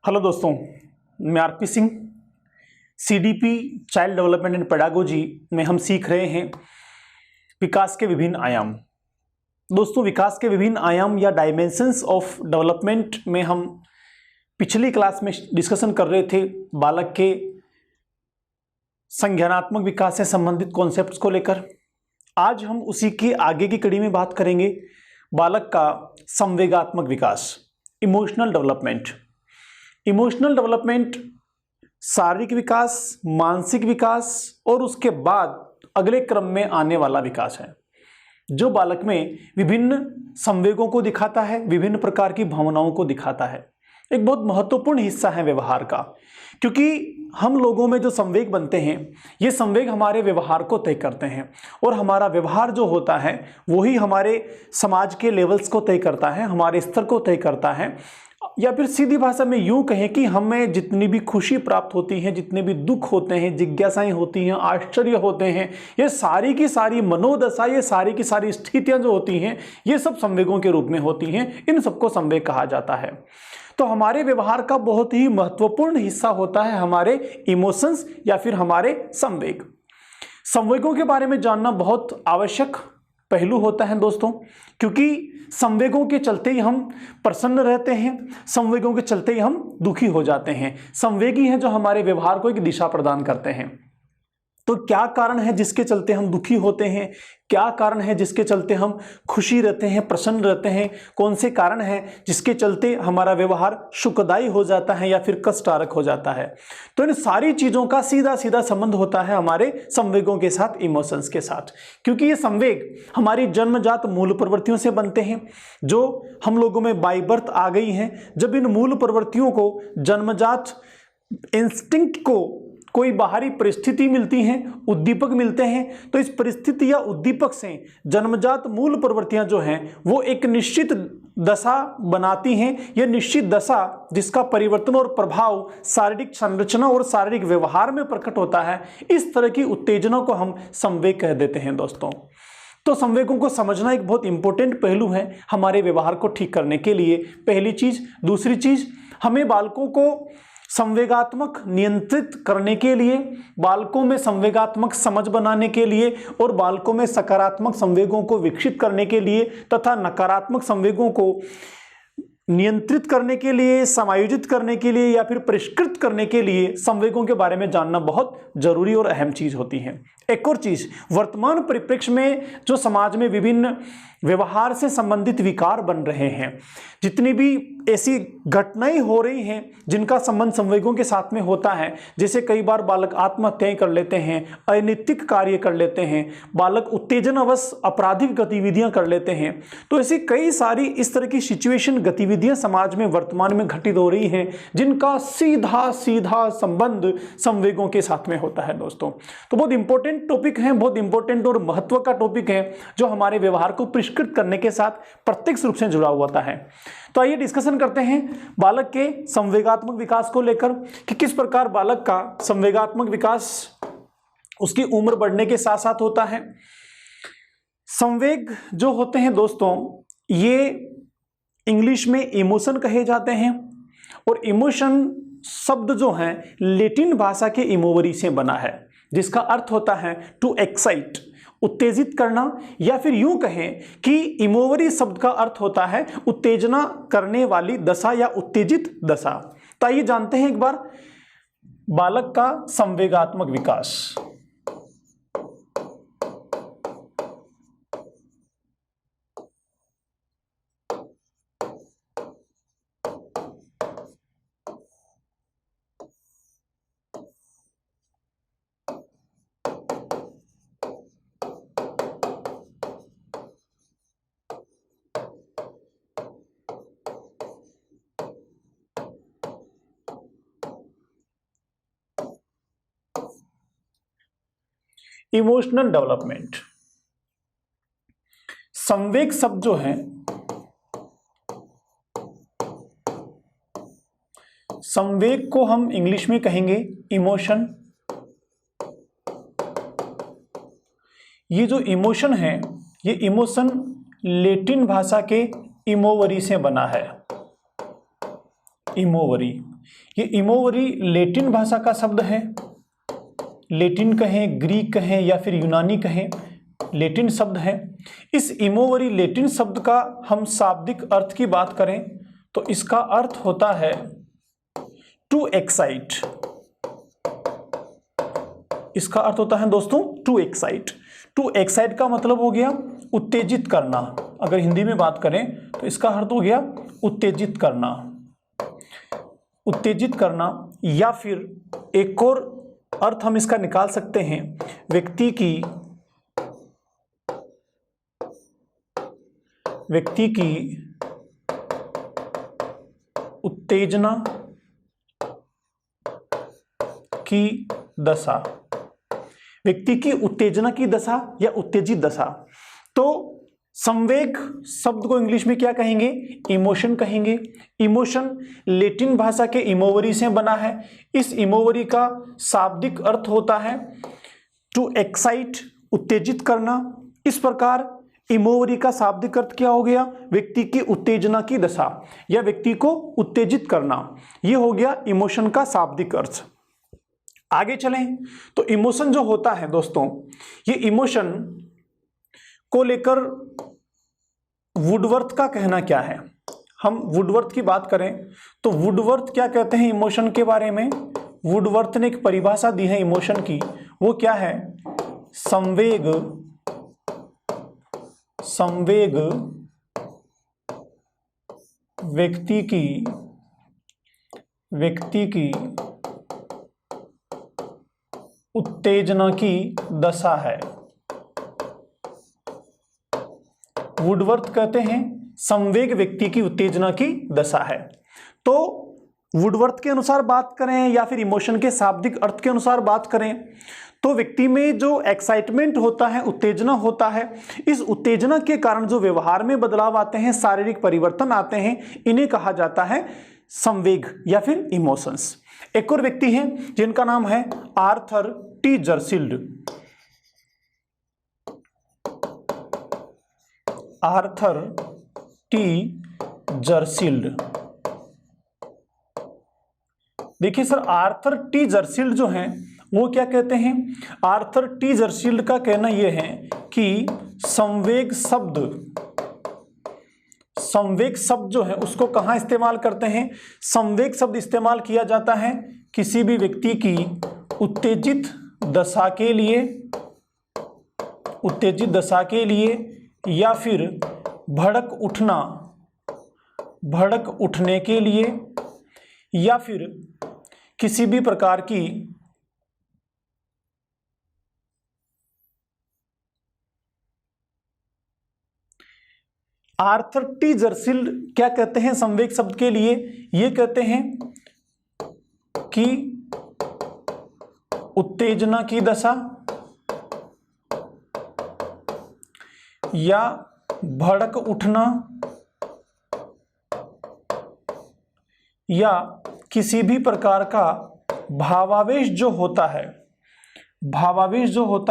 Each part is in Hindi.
हेलो दोस्तों, मैं RP Singh. CDP child development and pedagogy में हम सीख रहे हैं विकास के विभिन्न आयाम। दोस्तों, विकास के विभिन्न आयाम या डायमेंशंस ऑफ डेवलपमेंट में हम पिछली क्लास में डिस्कशन कर रहे थे बालक के संज्ञानात्मक विकास से संबंधित कॉन्सेप्ट्स को लेकर। आज हम उसी की आगे की कड़ी में बात करेंगे बालक का संवेगात्मक विकास, इमोशनल डेवलपमेंट। इमोशनल डेवलपमेंट शारीरिक विकास, मानसिक विकास और उसके बाद अगले क्रम में आने वाला विकास है, जो बालक में विभिन्न संवेगों को दिखाता है, विभिन्न प्रकार की भावनाओं को दिखाता है। एक बहुत महत्वपूर्ण हिस्सा है व्यवहार का, क्योंकि हम लोगों में जो संवेग बनते हैं ये संवेग हमारे व्यवहार को तय करते हैं, और हमारा व्यवहार जो होता है वही हमारे समाज के लेवल्स को तय करता है, हमारे स्तर को तय करता है। या फिर सीधी भाषा में यूं कहें कि हमें जितनी भी खुशी प्राप्त होती है, जितने भी दुख होते हैं, जिज्ञासाएं होती हैं, आश्चर्य होते हैं, ये सारी की सारी मनोदशा, ये सारी की सारी स्थितियां जो होती हैं ये सब संवेगों के रूप में होती हैं। इन सबको संवेग कहा जाता है। तो हमारे व्यवहार का बहुत ही महत्वपूर्ण हिस्सा होता है हमारे इमोशंस या फिर हमारे संवेग। संवेगों के बारे में जानना बहुत आवश्यक पहलू होता है दोस्तों, क्योंकि संवेगों के चलते ही हम प्रसन्न रहते हैं, संवेगों के चलते ही हम दुखी हो जाते हैं। संवेग ही हैं जो हमारे व्यवहार को एक दिशा प्रदान करते हैं। तो क्या कारण है जिसके चलते हम दुखी होते हैं, क्या कारण है जिसके चलते हम खुशी रहते हैं, प्रसन्न रहते हैं, कौन से कारण हैं जिसके चलते हमारा व्यवहार सुखदायी हो जाता है या फिर कष्टकारक हो जाता है। तो इन सारी चीज़ों का सीधा सीधा संबंध होता है हमारे संवेगों के साथ, इमोशंस के साथ, क्योंकि ये संवेग हमारी जन्मजात मूल प्रवृत्तियों से बनते हैं जो हम लोगों में बाय बर्थ आ गई हैं। जब इन मूल प्रवृत्तियों को, जन्मजात इंस्टिंक्ट को कोई बाहरी परिस्थिति मिलती है, उद्दीपक मिलते हैं, तो इस परिस्थिति या उद्दीपक से जन्मजात मूल प्रवृत्तियां जो हैं वो एक निश्चित दशा बनाती हैं। यह निश्चित दशा जिसका परिवर्तन और प्रभाव शारीरिक संरचना और शारीरिक व्यवहार में प्रकट होता है, इस तरह की उत्तेजना को हम संवेग कह देते हैं दोस्तों। तो संवेगों को समझना एक बहुत इंपॉर्टेंट पहलू है हमारे व्यवहार को ठीक करने के लिए, पहली चीज। दूसरी चीज, हमें बालकों को संवेगात्मक नियंत्रित करने के लिए, बालकों में संवेगात्मक समझ बनाने के लिए और बालकों में सकारात्मक संवेगों को विकसित करने के लिए तथा नकारात्मक संवेगों को नियंत्रित करने के लिए, समायोजित करने के लिए या फिर परिष्कृत करने के लिए संवेगों के बारे में जानना बहुत जरूरी और अहम चीज होती है। एक और चीज, वर्तमान परिप्रेक्ष्य में जो समाज में विभिन्न व्यवहार से संबंधित विकार बन रहे हैं, जितनी भी ऐसी घटनाएं हो रही हैं जिनका संबंध संवेगों के साथ में होता है, जैसे कई बार बालक आत्महत्याएं कर लेते हैं, अनैतिक कार्य कर लेते हैं, बालक उत्तेजनावश आपराधिक गतिविधियां कर लेते हैं, तो ऐसी कई सारी इस तरह की सिचुएशन, गतिविधियां समाज में वर्तमान में घटित हो रही हैं जिनका सीधा सीधा संबंध संवेगों के साथ में होता है दोस्तों। तो बहुत इंपॉर्टेंट टॉपिक है, बहुत इंपॉर्टेंट और महत्व का टॉपिक है जो हमारे व्यवहार को परिष्कृत करने के साथ प्रत्यक्ष रूप से जुड़ा हुआ होता है। तो आइए डिस्कशन करते हैं बालक के संवेगात्मक विकास को लेकर कि किस प्रकार बालक का संवेगात्मक विकास उसकी उम्र बढ़ने के साथ साथ होता है। संवेग जो होते हैं दोस्तों, ये इंग्लिश में इमोशन कहे जाते हैं, और इमोशन शब्द जो है लैटिन भाषा के इमोवरी से बना है, जिसका अर्थ होता है टू एक्साइट, उत्तेजित करना, या फिर यूं कहें कि इमोवरी शब्द का अर्थ होता है उत्तेजना करने वाली दशा या उत्तेजित दशा। तो आइए जानते हैं एक बार बालक का संवेगात्मक विकास। इमोशनल डेवलपमेंट, संवेग शब्द जो है, संवेग को हम इंग्लिश में कहेंगे इमोशन। ये जो इमोशन है, ये इमोशन लैटिन भाषा के इमोवरी से बना है। इमोवरी। ये इमोवरी लैटिन भाषा का शब्द है, लैटिन कहें, ग्रीक कहें या फिर यूनानी कहें, लैटिन शब्द है। इस इमोवरी लैटिन शब्द का हम शाब्दिक अर्थ की बात करें तो इसका अर्थ होता है टू एक्साइट। इसका अर्थ होता है दोस्तों टू एक्साइट। टू एक्साइट का मतलब हो गया उत्तेजित करना। अगर हिंदी में बात करें तो इसका अर्थ हो गया उत्तेजित करना, उत्तेजित करना। या फिर एक और अर्थ हम इसका निकाल सकते हैं, व्यक्ति की उत्तेजना की दशा, व्यक्ति की उत्तेजना की दशा या उत्तेजित दशा। तो संवेग शब्द को इंग्लिश में क्या कहेंगे? इमोशन कहेंगे। इमोशन लैटिन भाषा के इमोवरी से बना है। इस इमोवरी का शाब्दिक अर्थ होता है टू एक्साइट, उत्तेजित करना। इस प्रकार इमोवरी का शाब्दिक अर्थ क्या हो गया? व्यक्ति की उत्तेजना की दशा या व्यक्ति को उत्तेजित करना। यह हो गया इमोशन का शाब्दिक अर्थ। आगे चलें तो इमोशन जो होता है दोस्तों, ये इमोशन को लेकर वुडवर्थ का कहना क्या है? हम वुडवर्थ की बात करें तो वुडवर्थ क्या कहते हैं इमोशन के बारे में? वुडवर्थ ने एक परिभाषा दी है इमोशन की, वो क्या है? संवेग व्यक्ति की उत्तेजना की दशा है। वुडवर्थ कहते हैं संवेग व्यक्ति की उत्तेजना की दशा है। तो वुडवर्थ के अनुसार बात करें या फिर इमोशन के शाब्दिक अर्थ के अनुसार बात करें तो व्यक्ति में जो एक्साइटमेंट होता है, उत्तेजना होता है, इस उत्तेजना के कारण जो व्यवहार में बदलाव आते हैं, शारीरिक परिवर्तन आते हैं, इन्हें कहा जाता है संवेग या फिर इमोशंस। एक और व्यक्ति हैं जिनका नाम है Arthur T Jersild. Arthur T Jersild. देखिए सर, आर्थर टी जर्सील्ड जो हैं वो क्या कहते हैं? आर्थर टी जर्सील्ड का कहना यह है कि संवेग शब्द जो है उसको कहां इस्तेमाल करते हैं? संवेग शब्द इस्तेमाल किया जाता है किसी भी व्यक्ति की उत्तेजित दशा के लिए या फिर भड़क उठने के लिए या फिर किसी भी प्रकार की आर्थर टी जर्सील्ड क्या कहते हैं संवेग शब्द के लिए? ये कहते हैं कि उत्तेजना की दशा या भड़क उठना या किसी भी प्रकार का भावावेश जो होता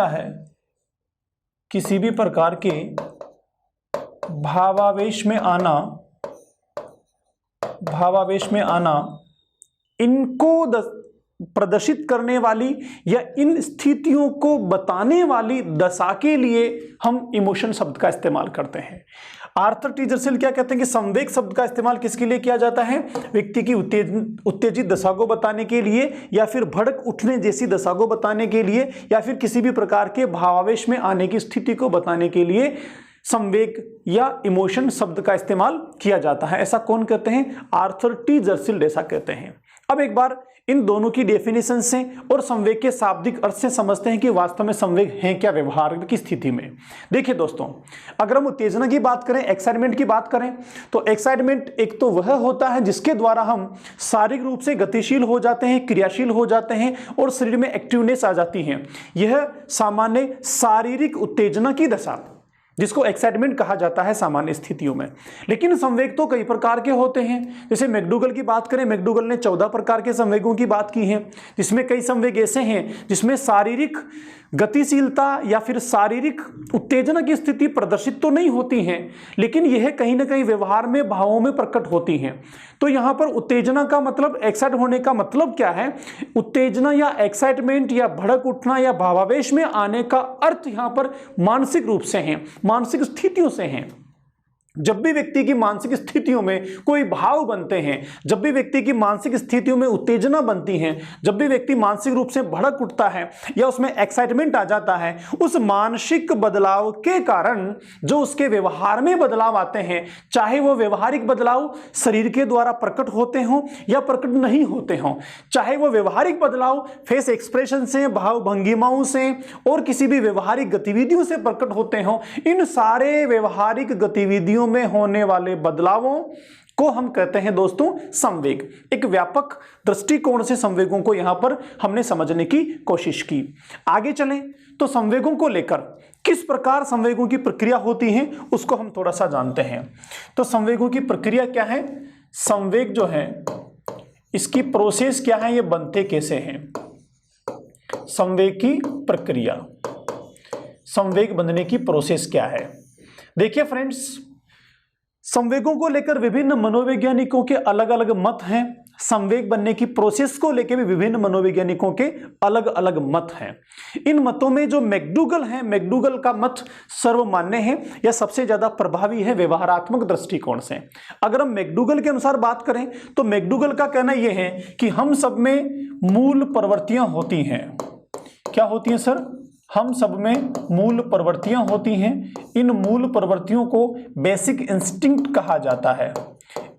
है, किसी भी प्रकार के भावावेश में आना, इनको प्रदर्शित करने वाली या इन स्थितियों को बताने वाली दशा के लिए हम इमोशन शब्द का इस्तेमाल करते हैं। आर्थर टी जर्सील्ड क्या कहते हैं कि संवेग शब्द का इस्तेमाल किसके लिए किया जाता है? व्यक्ति की उत्तेजित दशा को बताने के लिए या फिर भड़क उठने जैसी दशा को बताने के लिए या फिर किसी भी प्रकार के भावावेश में आने की स्थिति को बताने के लिए संवेग या इमोशन शब्द का इस्तेमाल किया जाता है। ऐसा कौन कहते हैं? आर्थर टी जर्सील्ड ऐसा कहते हैं। अब एक बार इन दोनों की डेफिनेशन से और संवेग के शाब्दिक अर्थ से समझते हैं कि वास्तव में संवेग हैं क्या व्यवहार की स्थिति में। देखिए दोस्तों, अगर हम उत्तेजना की बात करें, एक्साइटमेंट की बात करें तो एक्साइटमेंट एक तो वह होता है जिसके द्वारा हम शारीरिक रूप से गतिशील हो जाते हैं, क्रियाशील हो जाते हैं और शरीर में एक्टिवनेस आ जाती है। यह सामान्य शारीरिक उत्तेजना की दशा जिसको एक्साइटमेंट कहा जाता है सामान्य स्थितियों में। लेकिन संवेग तो कई प्रकार के होते हैं। जैसे मैकडूगल की बात करें, मैकडूगल ने 14 प्रकार के संवेगों की बात की है, जिसमें कई संवेग ऐसे हैं जिसमें शारीरिक गतिशीलता या फिर शारीरिक उत्तेजना की स्थिति प्रदर्शित तो नहीं होती है, लेकिन यह कहीं ना कहीं व्यवहार में, भावों में प्रकट होती हैं। तो यहां पर उत्तेजना का मतलब, एक्साइट होने का मतलब क्या है? उत्तेजना या एक्साइटमेंट या भड़क उठना या भावावेश में आने का अर्थ यहां पर मानसिक रूप से है, मानसिक स्थितियों से है। जब भी व्यक्ति की मानसिक स्थितियों में कोई भाव बनते हैं, जब भी व्यक्ति की मानसिक स्थितियों में उत्तेजना बनती है, जब भी व्यक्ति मानसिक रूप से भड़क उठता है या उसमें एक्साइटमेंट आ जाता है, उस मानसिक बदलाव के कारण जो उसके व्यवहार में बदलाव आते हैं, चाहे वो व्यवहारिक बदलाव शरीर के द्वारा प्रकट होते हों या प्रकट नहीं होते हों, चाहे वो व्यवहारिक बदलाव फेस एक्सप्रेशन से, भाव भंगिमाओं से और किसी भी व्यवहारिक गतिविधियों से प्रकट होते हों, इन सारे व्यवहारिक गतिविधियों में होने वाले बदलावों को हम कहते हैं दोस्तों संवेग। एक व्यापक दृष्टिकोण से संवेगों को यहां पर हमने समझने की कोशिश की। आगे चलें तो संवेगों को लेकर किस प्रकार संवेगों की प्रक्रिया होती है उसको हम थोड़ा सा जानते हैं। तो संवेगों की प्रक्रिया क्या है? संवेग जो है इसकी प्रोसेस क्या है, ये बनते कैसे हैं? संवेग की प्रक्रिया, संवेग बनने की प्रोसेस क्या है? देखिए फ्रेंड्स, संवेगों को लेकर विभिन्न मनोवैज्ञानिकों के अलग अलग मत हैं। संवेग बनने की प्रोसेस को लेकर भी विभिन्न मनोवैज्ञानिकों के अलग अलग मत हैं। इन मतों में जो मैकडूगल है, मैकडूगल का मत सर्वमान्य है या सबसे ज्यादा प्रभावी है व्यवहारात्मक दृष्टिकोण से। अगर हम मैकडूगल के अनुसार बात करें तो मैकडूगल का कहना यह है कि हम सब में मूल प्रवृत्तियां होती हैं। क्या होती हैं सर? हम सब में मूल प्रवृत्तियां होती हैं। इन मूल प्रवृत्तियों को बेसिक इंस्टिंक्ट कहा जाता है,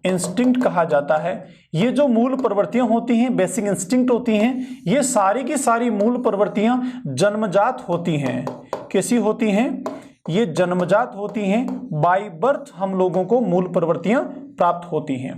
इंस्टिंक्ट कहा जाता है। ये जो मूल प्रवृत्तियां होती हैं, बेसिक इंस्टिंक्ट होती हैं, ये सारी की सारी मूल प्रवृत्तियां जन्मजात होती हैं। कैसी होती हैं? ये जन्मजात होती हैं। बाय बर्थ हम लोगों को मूल प्रवृत्तियां प्राप्त होती हैं।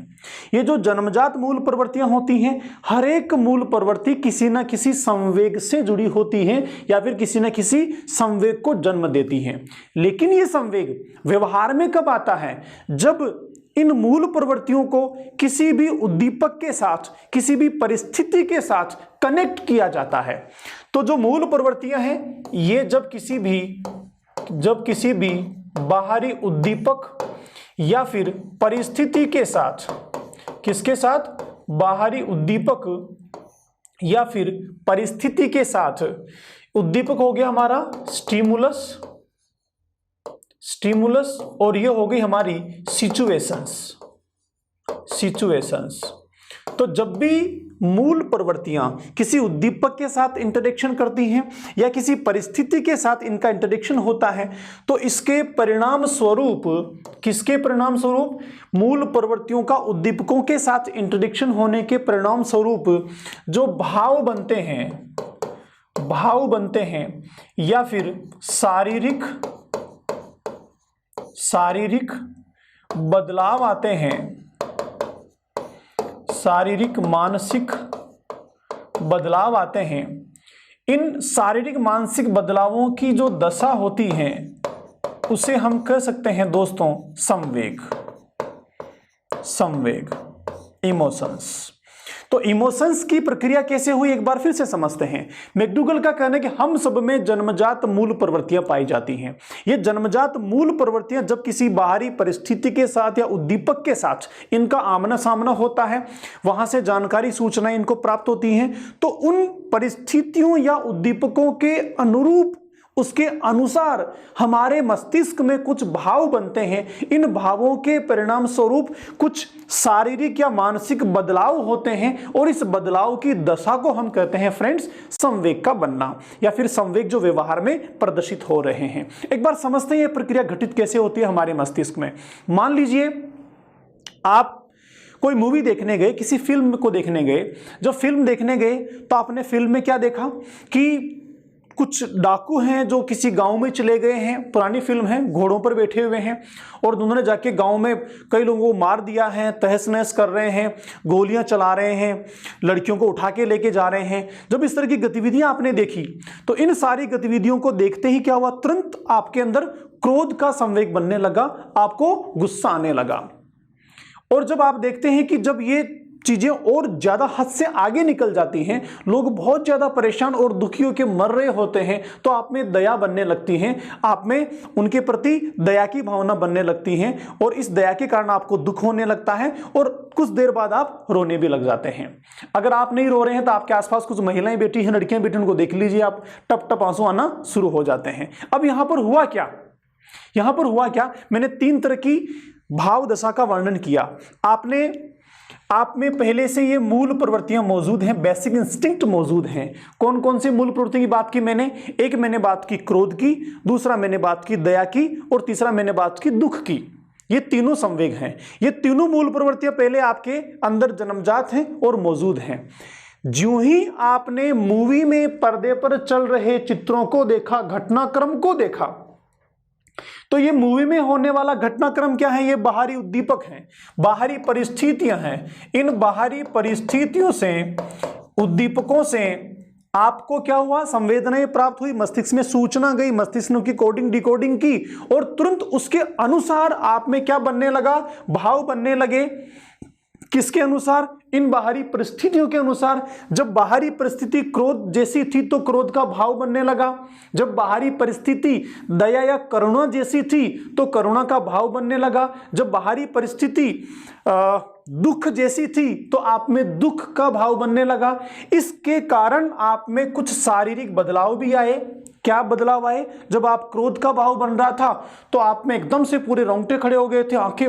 ये जो जन्मजात मूल प्रवृत्तियां होती हैं, हर एक मूल प्रवृत्ति किसी ना किसी संवेग से जुड़ी होती है या फिर किसी ना किसी संवेग को जन्म देती है। लेकिन ये संवेग व्यवहार में कब आता है? जब इन मूल प्रवृत्तियों को किसी भी उद्दीपक के साथ, किसी भी परिस्थिति के साथ कनेक्ट किया जाता है। तो जो मूल प्रवृत्तियां हैं, ये जब किसी भी बाहरी उद्दीपक या फिर परिस्थिति के साथ, किसके साथ? बाहरी उद्दीपक या फिर परिस्थिति के साथ। उद्दीपक हो गया हमारा स्टिमुलस, स्टिमुलस, और ये हो गई हमारी सिचुएशंस, सिचुएशंस। तो जब भी मूल प्रवृत्तियां किसी उद्दीपक के साथ इंटरेक्शन करती हैं या किसी परिस्थिति के साथ इनका इंटरेक्शन होता है, तो इसके परिणाम स्वरूप, किसके परिणाम स्वरूप? मूल प्रवृत्तियों का उद्दीपकों के साथ इंटरेक्शन होने के परिणाम स्वरूप जो भाव बनते हैं, भाव बनते हैं या फिर शारीरिक बदलाव आते हैं, शारीरिक मानसिक बदलाव आते हैं। इन शारीरिक मानसिक बदलावों की जो दशा होती है उसे हम कह सकते हैं दोस्तों संवेग, संवेग, इमोशंस। तो इमोशंस की प्रक्रिया कैसे हुई एक बार फिर से समझते हैं। मैकडूगल का कहना है कि हम सब में जन्मजात मूल प्रवृत्तियां पाई जाती हैं। ये जन्मजात मूल प्रवृत्तियां जब किसी बाहरी परिस्थिति के साथ या उद्दीपक के साथ इनका आमना सामना होता है, वहां से जानकारी, सूचनाएं इनको प्राप्त होती हैं, तो उन परिस्थितियों या उद्दीपकों के अनुरूप, उसके अनुसार हमारे मस्तिष्क में कुछ भाव बनते हैं। इन भावों के परिणाम स्वरूप कुछ शारीरिक या मानसिक बदलाव होते हैं और इस बदलाव की दशा को हम कहते हैं फ्रेंड्स संवेग का बनना या फिर संवेग जो व्यवहार में प्रदर्शित हो रहे हैं। एक बार समझते हैं यह प्रक्रिया घटित कैसे होती है हमारे मस्तिष्क में। मान लीजिए आप कोई मूवी देखने गए, किसी फिल्म को देखने गए। जब फिल्म देखने गए तो आपने फिल्म में क्या देखा कि कुछ डाकू हैं जो किसी गांव में चले गए हैं। पुरानी फिल्म है, घोड़ों पर बैठे हुए हैं और उन्होंने जाके गांव में कई लोगों को मार दिया है, तहस नहस कर रहे हैं, गोलियां चला रहे हैं, लड़कियों को उठा के लेके जा रहे हैं। जब इस तरह की गतिविधियां आपने देखी तो इन सारी गतिविधियों को देखते ही क्या हुआ? तुरंत आपके अंदर क्रोध का संवेग बनने लगा, आपको गुस्सा आने लगा। और जब आप देखते हैं कि जब ये चीजें और ज्यादा हद से आगे निकल जाती हैं, लोग बहुत ज्यादा परेशान और दुखी होकर मर रहे होते हैं, तो आप में दया बनने लगती है, आप में उनके प्रति दया की भावना बनने लगती है और इस दया के कारण आपको दुख होने लगता है और कुछ देर बाद आप रोने भी लग जाते हैं। अगर आप नहीं रो रहे हैं तो आपके आसपास कुछ महिलाएं बैठी हैं, लड़कियां बैठी, उनको देख लीजिए, आप टप टप आंसू आना शुरू हो जाते हैं। अब यहां पर हुआ क्या, यहां पर हुआ क्या, मैंने 3 तरह की भाव दशा का वर्णन किया। आप में पहले से ये मूल प्रवृत्तियां मौजूद हैं, बेसिक इंस्टिंक्ट मौजूद हैं। कौन कौन से मूल प्रवृत्ति की बात की मैंने? एक मैंने बात की क्रोध की, दूसरा मैंने बात की दया की और तीसरा मैंने बात की दुख की। ये तीनों संवेग हैं, ये तीनों मूल प्रवृत्तियां पहले आपके अंदर जन्मजात हैं और मौजूद हैं। ज्यों ही आपने मूवी में पर्दे पर चल रहे चित्रों को देखा, घटनाक्रम को देखा, तो ये मूवी में होने वाला घटनाक्रम क्या है? ये बाहरी उद्दीपक हैं, बाहरी परिस्थितियां हैं। इन बाहरी परिस्थितियों से, उद्दीपकों से आपको क्या हुआ? संवेदनाएं प्राप्त हुई, मस्तिष्क में सूचना गई, मस्तिष्क की कोडिंग डिकोडिंग की और तुरंत उसके अनुसार आप में क्या बनने लगा? भाव बनने लगे। किसके अनुसार? इन बाहरी परिस्थितियों के अनुसार। जब बाहरी परिस्थिति क्रोध जैसी थी तो क्रोध का भाव बनने लगा, जब बाहरी परिस्थिति दया या करुणा जैसी थी तो करुणा का भाव बनने लगा, जब बाहरी परिस्थिति दुख जैसी थी तो आप में दुख का भाव बनने लगा। इसके कारण आप में कुछ शारीरिक बदलाव भी आए। क्या बदलाव आए? जब आप क्रोध का भाव बन रहा था तो आप में एकदम से पूरे रोंगटे खड़े हो गए थे, आंखें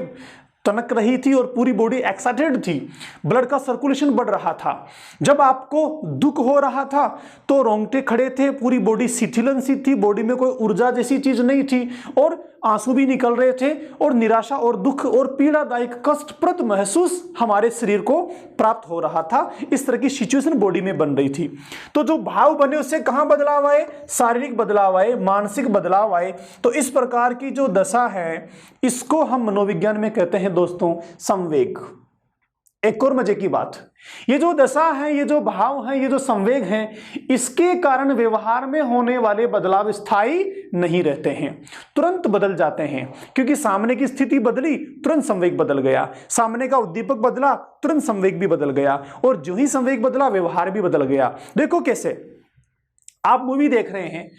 तनक रही थी और पूरी बॉडी एक्साइटेड थी, ब्लड का सर्कुलेशन बढ़ रहा था। जब आपको दुख हो रहा था तो रोंगटे खड़े थे, पूरी बॉडी शिथिलन सी थी, बॉडी में कोई ऊर्जा जैसी चीज नहीं थी और आंसू भी निकल रहे थे और निराशा और दुख और पीड़ादायक कष्टप्रद महसूस हमारे शरीर को प्राप्त हो रहा था। इस तरह की सिचुएशन बॉडी में बन रही थी। तो जो भाव बने उससे कहां बदलाव आए? शारीरिक बदलाव आए, मानसिक बदलाव आए। तो इस प्रकार की जो दशा है इसको हम मनोविज्ञान में कहते हैं दोस्तों संवेग। एक और मजे की बात, ये जो दशा है, ये जो भाव है, ये जो संवेग है, इसके कारण व्यवहार में होने वाले बदलाव स्थायी नहीं रहते हैं, तुरंत बदल जाते हैं। क्योंकि सामने की स्थिति बदली, तुरंत संवेग बदल गया, सामने का उद्दीपक बदला, तुरंत संवेग भी बदल गया और जो ही संवेग बदला व्यवहार भी बदल गया। देखो कैसे, आप मूवी देख रहे हैं,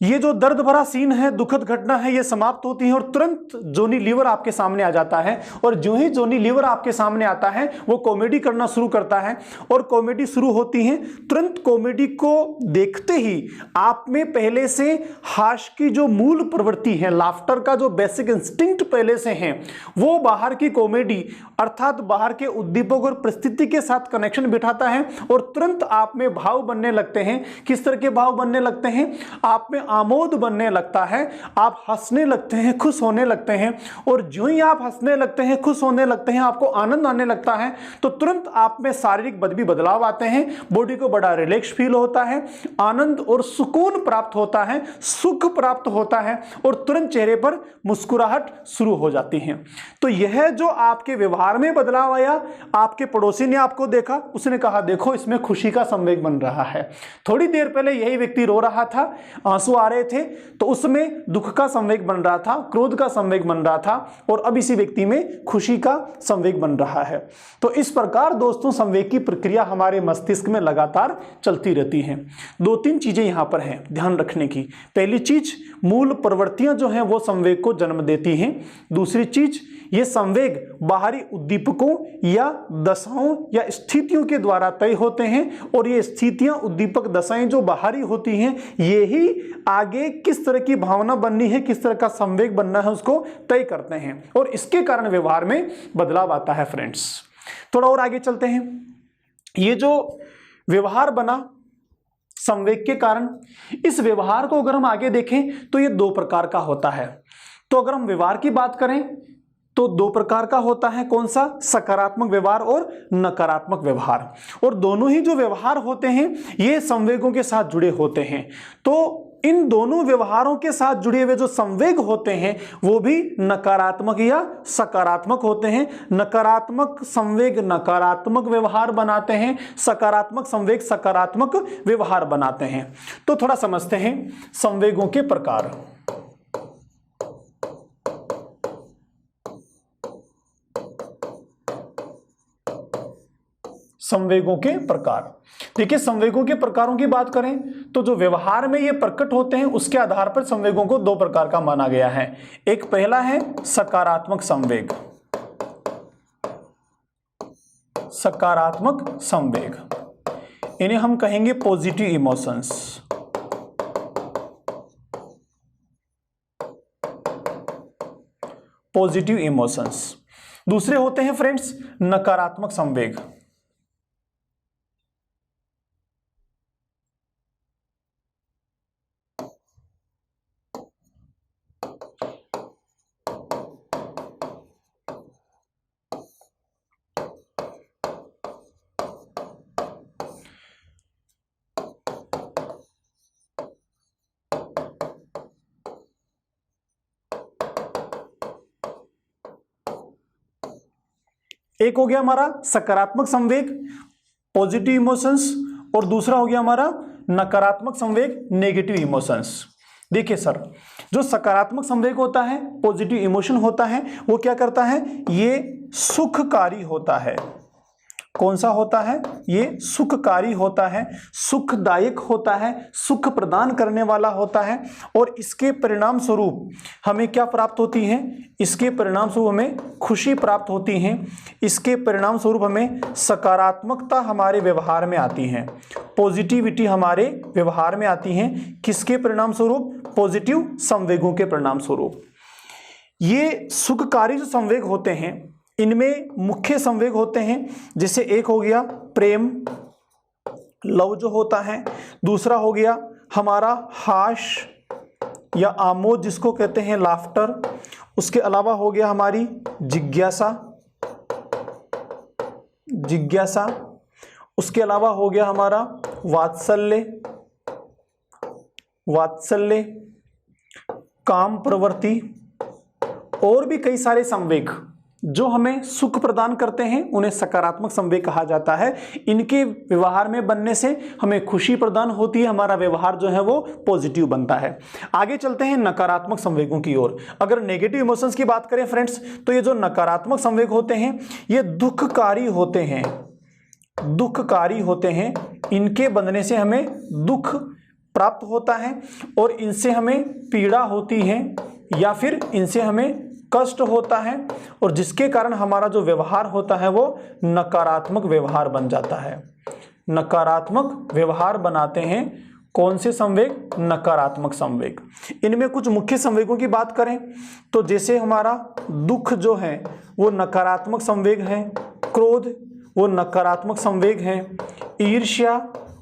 ये जो दर्द भरा सीन है, दुखद घटना है, ये समाप्त होती है और तुरंत जॉनी लीवर आपके सामने आ जाता है और जो ही जॉनी लीवर आपके सामने आता है वो कॉमेडी करना शुरू करता है और कॉमेडी शुरू होती है। तुरंत कॉमेडी को देखते ही आप में पहले से हास्य की जो मूल प्रवृत्ति है, लाफ्टर का जो बेसिक इंस्टिंक्ट पहले से है, वो बाहर की कॉमेडी अर्थात बाहर के उद्दीपक और परिस्थिति के साथ कनेक्शन बिठाता है और तुरंत आप में भाव बनने लगते हैं। किस तरह के भाव बनने लगते हैं? आप में आमोद बनने लगता है, आप हंसने लगते हैं, खुश होने लगते हैं और जो ही आप हंसने लगते हैं, खुश होने लगते हैं, आपको आनंद आने लगता है तो तुरंत आप में शारीरिक भी बदलाव आते हैं, बॉडी को बड़ा रिलैक्स फील होता है, आनंद और सुकून प्राप्त होता है, सुख प्राप्त होता है और तुरंत चेहरे पर मुस्कुराहट शुरू हो जाती है। तो यह जो आपके व्यवहार में बदलाव आया, आपके पड़ोसी ने आपको देखा, उसने कहा देखो इसमें खुशी का संवेग बन रहा है। थोड़ी देर पहले यही व्यक्ति रो रहा था, आंसू आ रहे थे, तो उसमें दुख का संवेग बन रहा था, क्रोध का संवेग बन रहा था और अब इसी व्यक्ति में खुशी का संवेग बन रहा है। तो इस प्रकार दोस्तों संवेग की प्रक्रिया हमारे मस्तिष्क में लगातार चलती रहती है। 2-3 चीजें यहां पर हैं ध्यान रखने की। पहली चीज, मूल प्रवृत्तियां जो हैं वो संवेग को जन्म देती हैं। दूसरी चीज, ये संवेग बाहरी उद्दीपकों या दशाओं या स्थितियों के द्वारा तय होते हैं और ये स्थितियां, उद्दीपक, दशाएं जो बाहरी होती हैं, ये ही आगे किस तरह की भावना बननी है, किस तरह का संवेग बनना है उसको तय करते हैं और इसके कारण व्यवहार में बदलाव आता है। फ्रेंड्स थोड़ा और आगे चलते हैं। ये जो व्यवहार बना संवेग के कारण, इस व्यवहार को अगर हम आगे देखें तो ये 2 प्रकार का होता है। तो अगर हम व्यवहार की बात करें तो 2 प्रकार का होता है। कौन सा? सकारात्मक व्यवहार और नकारात्मक व्यवहार। और दोनों ही जो व्यवहार होते हैं ये संवेगों के साथ जुड़े होते हैं। तो इन दोनों व्यवहारों के साथ जुड़े हुए जो संवेग होते हैं वो भी नकारात्मक या सकारात्मक होते हैं। नकारात्मक संवेग नकारात्मक व्यवहार बनाते हैं, सकारात्मक संवेग सकारात्मक व्यवहार बनाते हैं। तो थोड़ा समझते हैं संवेगों के प्रकार। संवेगों के प्रकार। देखिए, संवेगों के प्रकारों की बात करें तो जो व्यवहार में ये प्रकट होते हैं उसके आधार पर संवेगों को दो प्रकार का माना गया है। एक पहला है सकारात्मक संवेग, सकारात्मक संवेग, इन्हें हम कहेंगे पॉजिटिव इमोशंस। Positive emotions. दूसरे होते हैं फ्रेंड्स नकारात्मक संवेग। एक हो गया हमारा सकारात्मक संवेग, पॉजिटिव इमोशंस, और दूसरा हो गया हमारा नकारात्मक संवेग, नेगेटिव इमोशंस। देखिए सर, जो सकारात्मक संवेग होता है, पॉजिटिव इमोशन होता है, वो क्या करता है, ये सुखकारी होता है। कौन सा होता है, ये सुखकारी होता है, सुखदायक होता है, सुख प्रदान करने वाला होता है। और इसके परिणाम स्वरूप हमें क्या प्राप्त होती है, इसके परिणाम स्वरूप हमें खुशी प्राप्त होती है, इसके परिणाम स्वरूप हमें सकारात्मकता हमारे व्यवहार में आती है, पॉजिटिविटी हमारे व्यवहार में आती है। किसके परिणाम स्वरूप, पॉजिटिव संवेगों के परिणाम स्वरूप। ये सुखकारी जो संवेग होते हैं इनमें मुख्य संवेग होते हैं, जैसे एक हो गया प्रेम, लव जो होता है, दूसरा हो गया हमारा हास्य या आमोद जिसको कहते हैं लाफ्टर, उसके अलावा हो गया हमारी जिज्ञासा, जिज्ञासा, उसके अलावा हो गया हमारा वात्सल्य, वात्सल्य, काम प्रवृत्ति, और भी कई सारे संवेग जो हमें सुख प्रदान करते हैं उन्हें सकारात्मक संवेग कहा जाता है। इनके व्यवहार में बनने से हमें खुशी प्रदान होती है, हमारा व्यवहार जो है वो पॉजिटिव बनता है। आगे चलते हैं नकारात्मक संवेगों की ओर। अगर नेगेटिव इमोशंस की बात करें फ्रेंड्स, तो ये जो नकारात्मक संवेग होते हैं ये दुखकारी होते हैं, दुखकारी होते हैं। इनके बनने से हमें दुख प्राप्त होता है और इनसे हमें पीड़ा होती है या फिर इनसे हमें कष्ट होता है, और जिसके कारण हमारा जो व्यवहार होता है वो नकारात्मक व्यवहार बन जाता है। नकारात्मक व्यवहार बनाते हैं कौन से संवेग, नकारात्मक संवेग। इनमें कुछ मुख्य संवेगों की बात करें तो जैसे हमारा दुख जो है वो नकारात्मक संवेग है, क्रोध वो नकारात्मक संवेग है, ईर्ष्या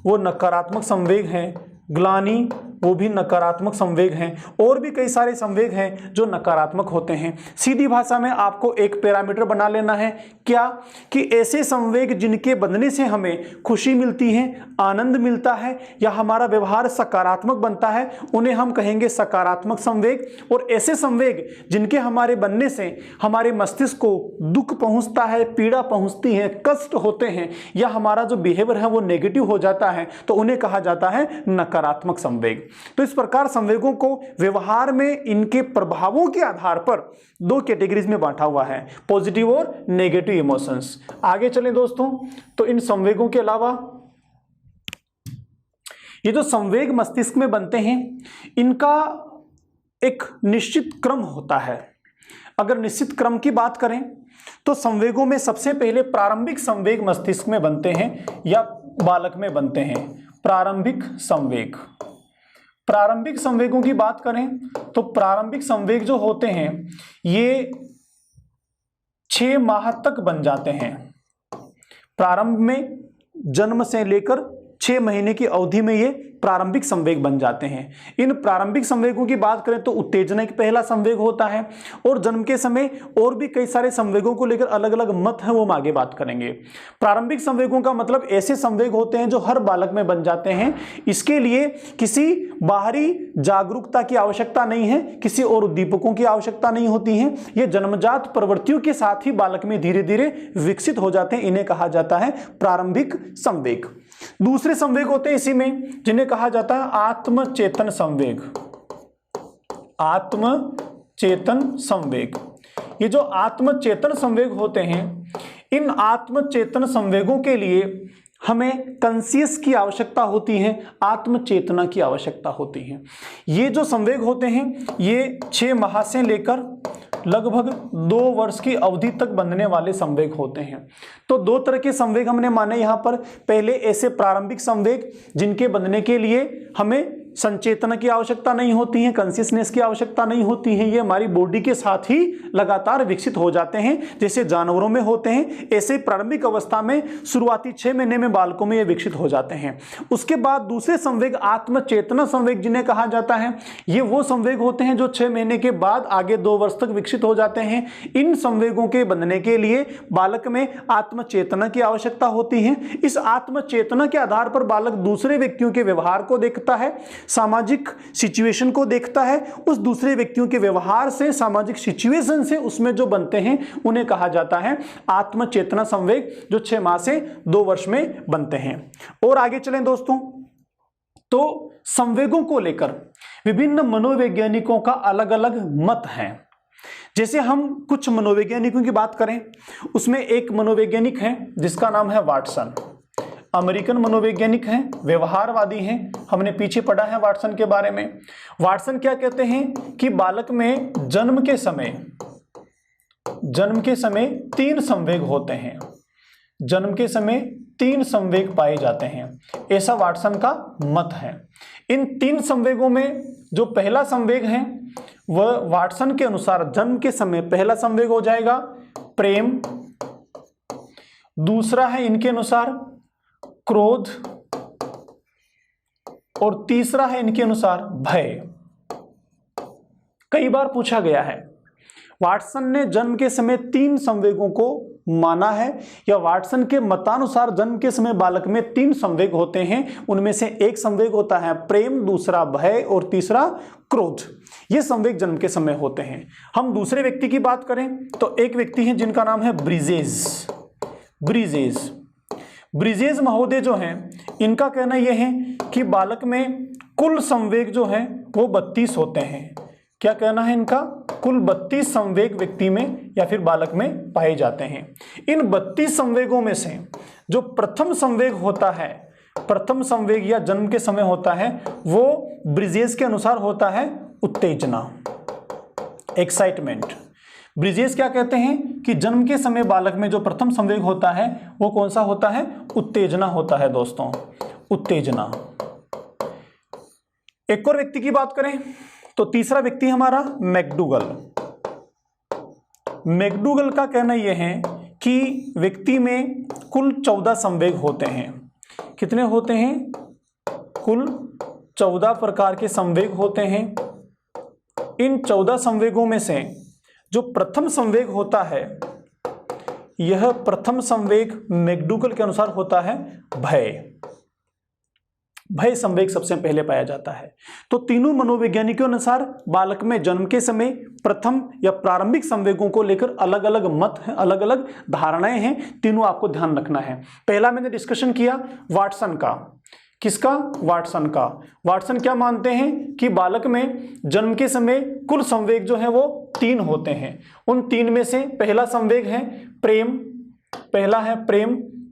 वो नकारात्मक संवेग है, ग्लानि वो भी नकारात्मक संवेग हैं, और भी कई सारे संवेग हैं जो नकारात्मक होते हैं। सीधी भाषा में आपको एक पैरामीटर बना लेना है, क्या कि ऐसे संवेग जिनके बनने से हमें खुशी मिलती है, आनंद मिलता है या हमारा व्यवहार सकारात्मक बनता है, उन्हें हम कहेंगे सकारात्मक संवेग। और ऐसे संवेग जिनके हमारे बनने से हमारे मस्तिष्क को दुख पहुंचता है, पीड़ा पहुंचती है, कष्ट होते हैं या हमारा जो बिहेवियर है वो नेगेटिव हो जाता है, तो उन्हें कहा जाता है नकारात्मक संवेग। तो इस प्रकार संवेगों को व्यवहार में इनके प्रभावों के आधार पर दो कैटेगरीज में बांटा हुआ है, पॉजिटिव और नेगेटिव इमोशंस। आगे चलें दोस्तों, तो इन संवेगों के अलावा ये जो संवेग मस्तिष्क में बनते हैं इनका एक निश्चित क्रम होता है। अगर निश्चित क्रम की बात करें तो संवेगों में सबसे पहले प्रारंभिक संवेग मस्तिष्क में बनते हैं या बालक में बनते हैं। प्रारंभिक संवेग, प्रारंभिक संवेगों की बात करें तो प्रारंभिक संवेग जो होते हैं ये 6 माह तक बन जाते हैं। प्रारंभ में जन्म से लेकर 6 महीने की अवधि में ये प्रारंभिक संवेग बन जाते हैं। इन प्रारंभिक संवेगों की बात करें तो उत्तेजना एक पहला संवेग होता है, और जन्म के समय और भी कई सारे संवेगों को लेकर अलग अलग मत हैं, वो हम आगे बात करेंगे। प्रारंभिक संवेगों का मतलब ऐसे संवेग होते हैं जो हर बालक में बन जाते हैं। इसके लिए किसी बाहरी जागरूकता की आवश्यकता नहीं है, किसी और उद्दीपकों की आवश्यकता नहीं होती है। ये जन्मजात प्रवृत्तियों के साथ ही बालक में धीरे धीरे विकसित हो जाते हैं। इन्हें कहा जाता है प्रारंभिक संवेग। दूसरे संवेग होते हैं इसी में जिन्हें कहा जाता है आत्मचेतन संवेग। आत्मचेतन संवेग, ये जो आत्मचेतन संवेग होते हैं इन आत्मचेतन संवेगों के लिए हमें कंसियस की आवश्यकता होती है, आत्मचेतना की आवश्यकता होती है। ये जो संवेग होते हैं ये 6 माह से लेकर लगभग 2 वर्ष की अवधि तक बनने वाले संवेग होते हैं। तो 2 तरह के संवेग हमने माने यहाँ पर। पहले ऐसे प्रारंभिक संवेग जिनके बनने के लिए हमें संचेतना की आवश्यकता नहीं होती है, कंसियसनेस की आवश्यकता नहीं होती है, ये हमारी बॉडी के साथ ही लगातार विकसित हो जाते हैं, जैसे जानवरों में होते हैं। ऐसे प्रारंभिक अवस्था में शुरुआती 6 महीने में बालकों में ये विकसित हो जाते हैं। उसके बाद दूसरे संवेग आत्मचेतना संवेग जिन्हें कहा जाता है, ये वो संवेग होते हैं जो 6 महीने के बाद आगे 2 वर्ष तक विकसित हो जाते हैं। इन संवेगों के बनने के लिए बालक में आत्मचेतना की आवश्यकता होती है। इस आत्मचेतना के आधार पर बालक दूसरे व्यक्तियों के व्यवहार को देखता है, सामाजिक सिचुएशन को देखता है, उस दूसरे व्यक्तियों के व्यवहार से, सामाजिक सिचुएशन से उसमें जो बनते हैं उन्हें कहा जाता है आत्मचेतना संवेग, जो 6 माह से 2 वर्ष में बनते हैं। और आगे चलें दोस्तों, तो संवेगों को लेकर विभिन्न मनोवैज्ञानिकों का अलग अलग मत है। जैसे हम कुछ मनोवैज्ञानिकों की बात करें, उसमें एक मनोवैज्ञानिक है जिसका नाम है वाटसन, अमेरिकन मनोवैज्ञानिक हैं, व्यवहारवादी हैं। हमने पीछे पढ़ा है वाटसन के बारे में। वाटसन क्या कहते हैं कि बालक में जन्म के समय 3 संवेग होते हैं। जन्म के समय 3 संवेग पाए जाते हैं, ऐसा वाटसन का मत है। इन 3 संवेगों में जो पहला संवेग है वह वाटसन के अनुसार जन्म के समय पहला संवेग हो जाएगा प्रेम, दूसरा है इनके अनुसार क्रोध, और तीसरा है इनके अनुसार भय। कई बार पूछा गया है वाटसन ने जन्म के समय 3 संवेगों को माना है, या वाटसन के मतानुसार जन्म के समय बालक में 3 संवेग होते हैं, उनमें से एक संवेग होता है प्रेम, दूसरा भय और तीसरा क्रोध। ये संवेग जन्म के समय होते हैं। हम दूसरे व्यक्ति की बात करें तो एक व्यक्ति है जिनका नाम है ब्रिजेज महोदय जो हैं, इनका कहना यह है कि बालक में कुल संवेग जो है वो 32 होते हैं। क्या कहना है इनका? कुल 32 संवेग व्यक्ति में या फिर बालक में पाए जाते हैं। इन 32 संवेगों में से जो प्रथम संवेग होता है, प्रथम संवेग या जन्म के समय होता है, वो ब्रिजेज के अनुसार होता है उत्तेजना, एक्साइटमेंट। ब्रिजेस क्या कहते हैं कि जन्म के समय बालक में जो प्रथम संवेग होता है वो कौन सा होता है? उत्तेजना होता है दोस्तों, उत्तेजना। एक और व्यक्ति की बात करें तो तीसरा व्यक्ति हमारा मैकडूगल का कहना यह है कि व्यक्ति में कुल 14 संवेग होते हैं। कितने होते हैं? कुल 14 प्रकार के संवेग होते हैं। इन 14 संवेगों में से जो प्रथम संवेग होता है, यह प्रथम संवेग मैकडूगल के अनुसार होता है भय संवेग सबसे पहले पाया जाता है। तो तीनों मनोवैज्ञानिकों के अनुसार बालक में जन्म के समय प्रथम या प्रारंभिक संवेगों को लेकर अलग अलग मत हैं, अलग अलग धारणाएं हैं। तीनों आपको ध्यान रखना है। पहला मैंने डिस्कशन किया वाटसन का। किसका? वाटसन का। वाटसन क्या मानते हैं कि बालक में जन्म के समय कुल संवेग जो है वो 3 होते हैं। उन 3 में से पहला संवेग है प्रेम,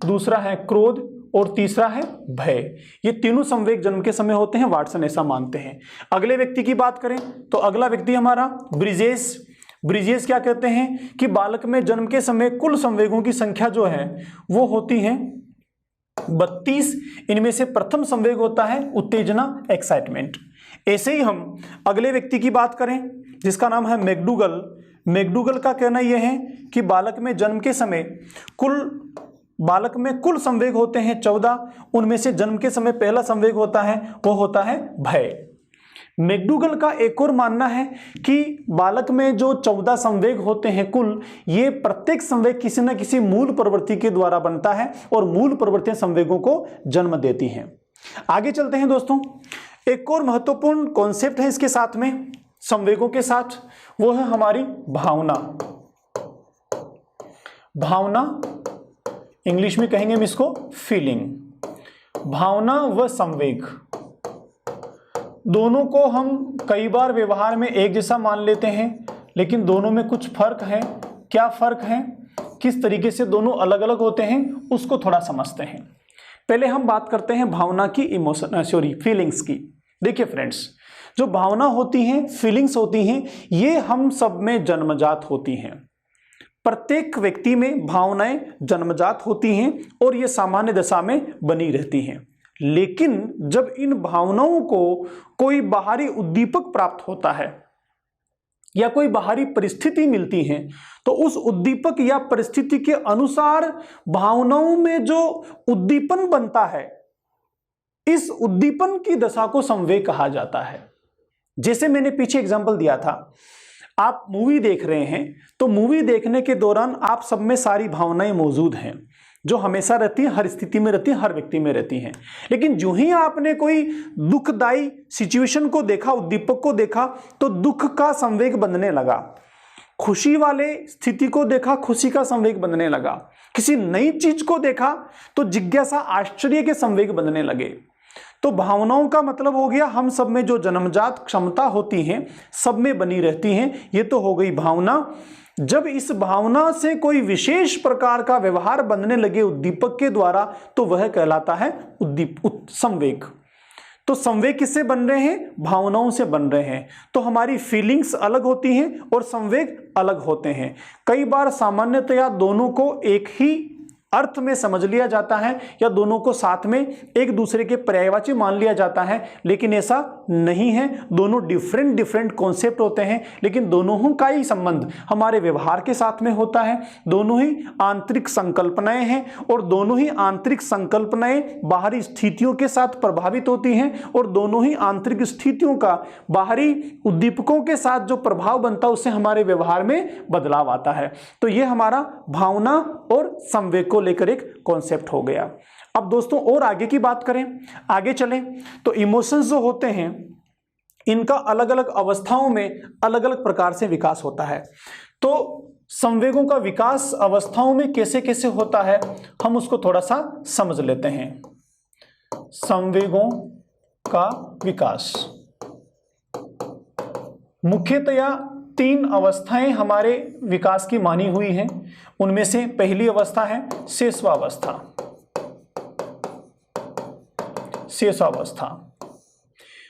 दूसरा है क्रोध और तीसरा है भय। ये तीनों संवेग जन्म के समय होते हैं, वाटसन ऐसा मानते हैं। अगले व्यक्ति की बात करें तो अगला व्यक्ति हमारा ब्रिजेस क्या कहते हैं कि बालक में जन्म के समय कुल संवेगों की संख्या जो है वो होती है 32। इनमें से प्रथम संवेग होता है उत्तेजना, एक्साइटमेंट। ऐसे ही हम अगले व्यक्ति की बात करें जिसका नाम है मैकडूगल का कहना यह है कि बालक में जन्म के समय कुल संवेग होते हैं 14। उनमें से जन्म के समय पहला संवेग होता है वो होता है भय। मैकडूगल का एक और मानना है कि बालक में जो 14 संवेग होते हैं कुल, ये प्रत्येक संवेग किसी न किसी मूल प्रवृत्ति के द्वारा बनता है और मूल प्रवृत्तियां संवेगों को जन्म देती हैं। आगे चलते हैं दोस्तों। एक और महत्वपूर्ण कॉन्सेप्ट है इसके साथ में, संवेगों के साथ, वो है हमारी भावना। इंग्लिश में कहेंगे हम इसको फीलिंग। भावना व संवेग दोनों को हम कई बार व्यवहार में एक जैसा मान लेते हैं, लेकिन दोनों में कुछ फर्क है। क्या फर्क है? किस तरीके से दोनों अलग अलग होते हैं उसको थोड़ा समझते हैं। पहले हम बात करते हैं भावना की, फीलिंग्स की। देखिए फ्रेंड्स, जो भावना होती हैं, फीलिंग्स होती हैं, ये हम सब में जन्मजात होती हैं। प्रत्येक व्यक्ति में भावनाएं जन्मजात होती हैं और ये सामान्य दशा में बनी रहती हैं। लेकिन जब इन भावनाओं को कोई बाहरी उद्दीपक प्राप्त होता है या कोई बाहरी परिस्थिति मिलती है, तो उस उद्दीपक या परिस्थिति के अनुसार भावनाओं में जो उद्दीपन बनता है, इस उद्दीपन की दशा को संवेग कहा जाता है। जैसे मैंने पीछे एग्जांपल दिया था, आप मूवी देख रहे हैं तो मूवी देखने के दौरान आप सब में सारी भावनाएं मौजूद हैं, जो हमेशा रहती है, हर स्थिति में रहती है, हर व्यक्ति में रहती हैं। लेकिन जो ही आपने कोई दुखदायी सिचुएशन को देखा, उद्दीपक को देखा, तो दुख का संवेग बनने लगा। खुशी वाले स्थिति को देखा, खुशी का संवेग बनने लगा। किसी नई चीज को देखा तो जिज्ञासा, आश्चर्य के संवेग बनने लगे। तो भावनाओं का मतलब हो गया हम सब में जो जन्मजात क्षमता होती हैं, सब में बनी रहती हैं। ये तो हो गई भावना। जब इस भावना से कोई विशेष प्रकार का व्यवहार बनने लगे उद्दीपक के द्वारा, तो वह कहलाता है संवेग। तो संवेग किससे बन रहे हैं? भावनाओं से बन रहे हैं। तो हमारी फीलिंग्स अलग होती हैं और संवेग अलग होते हैं। कई बार सामान्यतया दोनों को एक ही अर्थ में समझ लिया जाता है या दोनों को साथ में एक दूसरे के पर्यायवाची मान लिया जाता है, लेकिन ऐसा नहीं है। दोनों डिफरेंट कॉन्सेप्ट होते हैं, लेकिन दोनों का ही संबंध हमारे व्यवहार के साथ में होता है। दोनों ही आंतरिक संकल्पनाएं हैं और दोनों ही आंतरिक संकल्पनाएं बाहरी स्थितियों के साथ प्रभावित होती हैं और दोनों ही आंतरिक स्थितियों का बाहरी उद्दीपकों के साथ जो प्रभाव बनता है, उससे हमारे व्यवहार में बदलाव आता है। तो ये हमारा भावना और संवेग को लेकर एक कॉन्सेप्ट हो गया। अब दोस्तों और आगे की बात करें, आगे चलें, तो इमोशंस जो होते हैं, इनका अलग अलग अवस्थाओं में अलग अलग प्रकार से विकास होता है। तो संवेगों का विकास अवस्थाओं में कैसे कैसे होता है, हम उसको थोड़ा सा समझ लेते हैं। संवेगों का विकास मुख्यतया 3 अवस्थाएं हमारे विकास की मानी हुई हैं। उनमें से पहली अवस्था है शेषावस्था। शेषावस्था,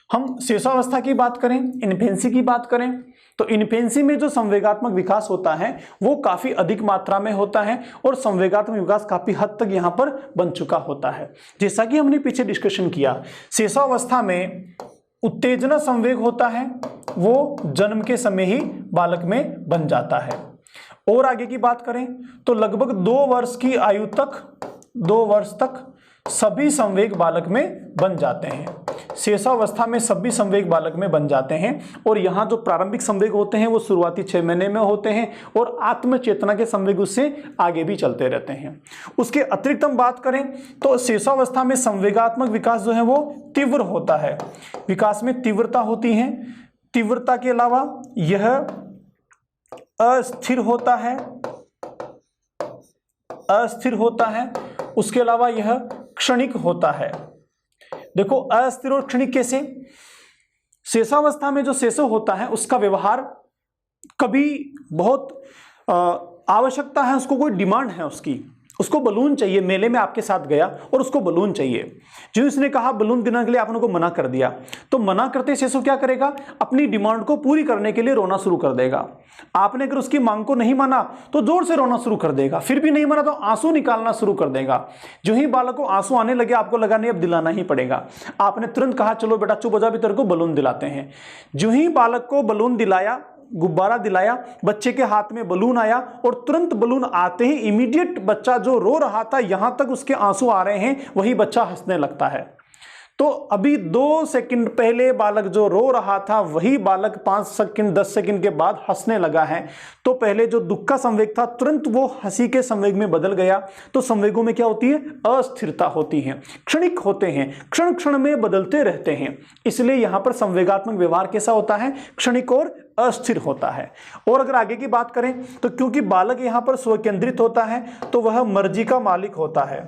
हम शेषावस्था की बात करें, इन्फेंसी की बात करें, तो इन्फेंसी में जो संवेगात्मक विकास होता है वो काफी अधिक मात्रा में होता है और संवेगात्मक विकास काफी हद तक यहां पर बन चुका होता है। जैसा कि हमने पीछे डिस्कशन किया, शेषावस्था में उत्तेजना संवेग होता है, वो जन्म के समय ही बालक में बन जाता है। और आगे की बात करें तो लगभग 2 वर्ष की आयु तक, 2 वर्ष तक सभी संवेग बालक में बन जाते हैं। शेषावस्था में सभी संवेग बालक में बन जाते हैं और यहाँ जो प्रारंभिक संवेग होते हैं वो शुरुआती 6 महीने में होते हैं और आत्मचेतना के संवेग उससे आगे भी चलते रहते हैं। उसके अतिरिक्त हम बात करें तो शेषावस्था में संवेगात्मक विकास जो है वो तीव्र होता है। विकास में तीव्रता होती है। तीव्रता के अलावा यह अस्थिर होता है, अस्थिर होता है। उसके अलावा यह क्षणिक होता है। देखो अस्थिर और क्षणिक कैसे? शेषावस्था में जो शेषो होता है उसका व्यवहार कभी बहुत आवश्यकता है, उसको कोई डिमांड है उसको बलून चाहिए। मेले में आपके साथ गया और उसको बलून चाहिए, जो इसने कहा बलून देने के लिए आपने को मना कर दिया, तो मना करते शेषो क्या करेगा? अपनी डिमांड को पूरी करने के लिए रोना शुरू कर देगा। आपने अगर उसकी मांग को नहीं माना तो जोर से रोना शुरू कर देगा, फिर भी नहीं माना तो आंसू निकालना शुरू कर देगा। जो ही बालक को आंसू आने लगे आपको लगा नहीं अब दिलाना ही पड़ेगा, आपने तुरंत कहा चलो बेटा चुप हो जा, भी तेरे को बलून दिलाते हैं। जो ही बालक को बलून दिलाया, गुब्बारा दिलाया, बच्चे के हाथ में बलून आया और तुरंत बलून आते ही इमीडिएट बच्चा जो रो रहा था, यहां तक उसके आंसू आ रहे हैं, वही बच्चा हंसने लगता है। तो अभी 2 सेकंड पहले बालक जो रो रहा था वही बालक 5 सेकंड 10 सेकंड के बाद हंसने लगा है। तो पहले जो दुख का संवेग था तुरंत वो हंसी के संवेग में बदल गया। तो संवेगों में क्या होती है? अस्थिरता होती है, क्षणिक होते हैं, क्षण क्षण में बदलते रहते हैं। इसलिए यहां पर संवेगात्मक व्यवहार कैसा होता है? क्षणिक और अस्थिर होता है। और अगर आगे की बात करें तो क्योंकि बालक यहां पर स्वकेंद्रित होता है तो वह मर्जी का मालिक होता है।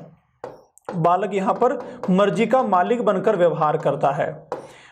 बालक यहां पर मर्जी का मालिक बनकर व्यवहार करता है।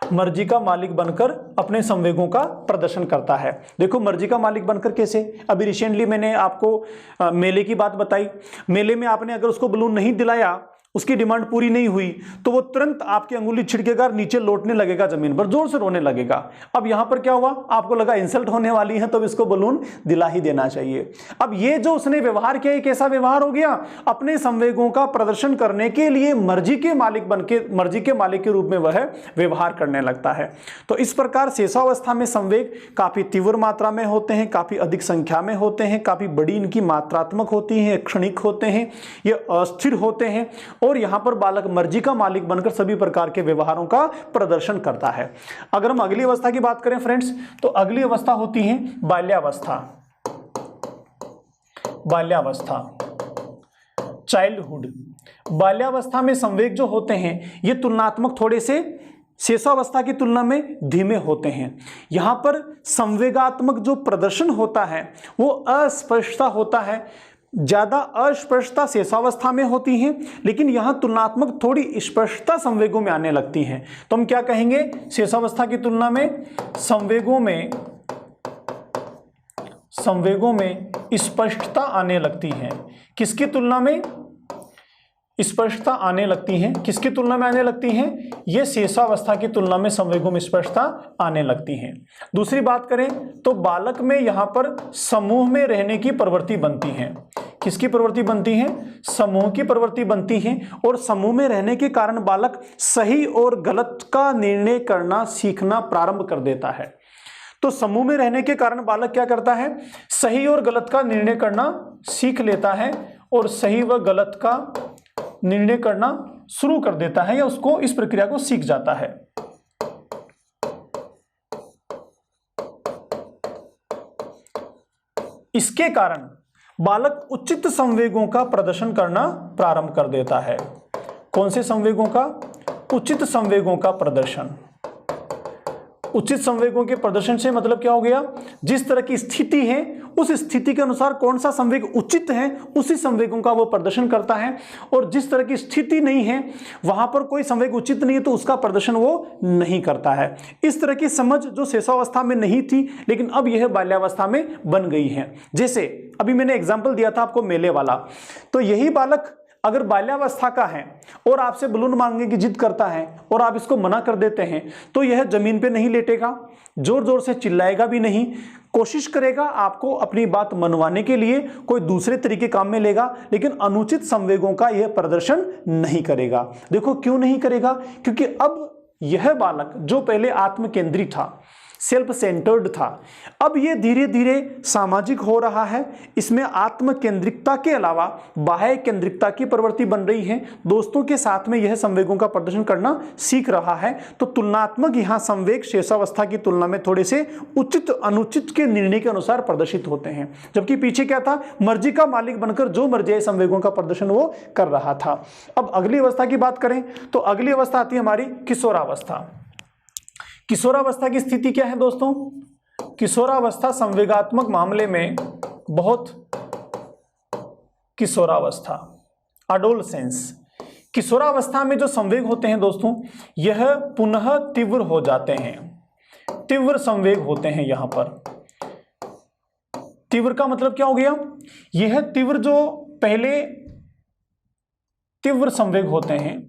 मर्जी का मालिक बनकर अपने संवेगों का प्रदर्शन करता है। देखो मर्जी का मालिक बनकर कैसे, अभी रिसेंटली मैंने आपको मेले की बात बताई। मेले में आपने अगर उसको बलून नहीं दिलाया, उसकी डिमांड पूरी नहीं हुई, तो वो तुरंत आपकी अंगुली छिड़केगा, नीचे लौटने लगेगा, जमीन पर जोर से रोने लगेगा। अब यहां पर क्या हुआ, आपको लगा इंसल्ट होने वाली है, तो इसको बलून दिला ही देना चाहिए। अब ये जो उसने व्यवहार किया, ये कैसा व्यवहार हो गया, अपने संवेगों का प्रदर्शन करने के लिए मर्जी के मालिक बनके, मर्जी के मालिक के रूप में वह व्यवहार करने लगता है। तो इस प्रकार शेषावस्था में संवेग काफी तीव्र मात्रा में होते हैं, काफी अधिक संख्या में होते हैं, काफी बड़ी इनकी मात्रात्मक होती है, क्षणिक होते हैं, ये अस्थिर होते हैं, और यहां पर बालक मर्जी का मालिक बनकर सभी प्रकार के व्यवहारों का प्रदर्शन करता है। अगर हम अगली अवस्था की बात करें फ्रेंड्स, तो अगली अवस्था होती है बाल्यावस्था। बाल्यावस्था, चाइल्डहुड। बाल्यावस्था में संवेग जो होते हैं ये तुलनात्मक थोड़े से शेषावस्था की तुलना में धीमे होते हैं। यहां पर संवेगात्मक जो प्रदर्शन होता है वो अस्पष्टता होता है, ज्यादा अस्पष्टता शेषावस्था में होती है, लेकिन यहां तुलनात्मक थोड़ी स्पष्टता संवेगों में आने लगती है। तो हम क्या कहेंगे, शेषावस्था की तुलना में संवेगों में स्पष्टता आने लगती है। किसकी तुलना में स्पष्टता आने लगती है, किसकी तुलना में आने लगती हैं, ये शेषावस्था की तुलना में संवेगों में स्पष्टता आने लगती है। दूसरी बात करें तो बालक में यहां पर समूह में रहने की प्रवृत्ति बनती है। किसकी प्रवृत्ति बनती है, समूह की प्रवृत्ति बनती है, और समूह में रहने के कारण बालक सही और गलत का निर्णय करना सीखना प्रारंभ कर देता है। तो समूह में रहने के कारण बालक क्या करता है, सही और गलत का निर्णय करना सीख लेता है, और सही व गलत का निर्णय करना शुरू कर देता है, या उसको इस प्रक्रिया को सीख जाता है। इसके कारण बालक उचित संवेगों का प्रदर्शन करना प्रारंभ कर देता है। कौन से संवेगों का, उचित संवेगों का प्रदर्शन। उचित संवेगों के प्रदर्शन से मतलब क्या हो गया, जिस तरह की स्थिति है उस स्थिति के अनुसार कौन सा संवेग उचित है उसी संवेगों का वो प्रदर्शन करता है, और जिस तरह की स्थिति नहीं है, वहां पर कोई संवेग उचित नहीं है, तो उसका प्रदर्शन वो नहीं करता है। इस तरह की समझ जो शेषावस्था में नहीं थी, लेकिन अब यह बाल्यावस्था में बन गई है। जैसे अभी मैंने एग्जाम्पल दिया था आपको मेले वाला, तो यही बालक अगर बाल्यावस्था का है और आपसे बलून मांगने की जिद करता है और आप इसको मना कर देते हैं, तो यह जमीन पे नहीं लेटेगा, जोर जोर से चिल्लाएगा भी नहीं, कोशिश करेगा आपको अपनी बात मनवाने के लिए कोई दूसरे तरीके काम में लेगा, लेकिन अनुचित संवेगों का यह प्रदर्शन नहीं करेगा। देखो क्यों नहीं करेगा, क्योंकि अब यह बालक जो पहले आत्मकेंद्रित था, सेल्फ सेंटर्ड था, अब ये धीरे धीरे सामाजिक हो रहा है। इसमें आत्म केंद्रिकता के अलावा बाह्य केंद्रिकता की प्रवृत्ति बन रही है। दोस्तों के साथ में यह संवेगों का प्रदर्शन करना सीख रहा है। तो तुलनात्मक यहाँ संवेग शेषावस्था की तुलना में थोड़े से उचित अनुचित के निर्णय के अनुसार प्रदर्शित होते हैं, जबकि पीछे क्या था, मर्जी का मालिक बनकर जो मर्जी संवेगों का प्रदर्शन वो कर रहा था। अब अगली अवस्था की बात करें तो अगली अवस्था आती है हमारी किशोरावस्था। किशोरावस्था की स्थिति क्या है दोस्तों, किशोरावस्था संवेगात्मक मामले में बहुत, किशोरावस्था एडोलसेंस, किशोरावस्था में जो संवेग होते हैं दोस्तों यह पुनः तीव्र हो जाते हैं, तीव्र संवेग होते हैं। यहां पर तीव्र का मतलब क्या हो गया, यह तीव्र जो पहले तीव्र संवेग होते हैं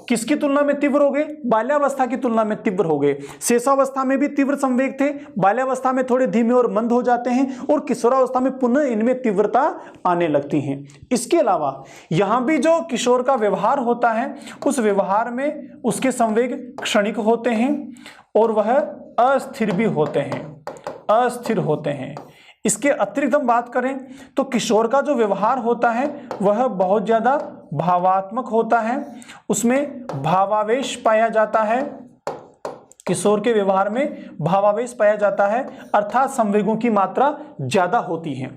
किसकी तुलना में तीव्र हो गए, बाल्यावस्था की तुलना में तीव्र हो गए। शेषावस्था में भी तीव्र संवेग थे, बाल्यावस्था में थोड़े धीमे और मंद हो जाते हैं, और किशोरावस्था में पुनः इनमें तीव्रता आने लगती है। इसके अलावा यहां भी जो किशोर का व्यवहार होता है उस व्यवहार में उसके संवेग क्षणिक होते हैं और वह अस्थिर भी होते हैं, अस्थिर होते हैं। इसके अतिरिक्त हम बात करें तो किशोर का जो व्यवहार होता है वह बहुत ज्यादा भावात्मक होता है, उसमें भावावेश पाया जाता है। किशोर के व्यवहार में भावावेश पाया जाता है, अर्थात संवेगों की मात्रा ज्यादा होती है,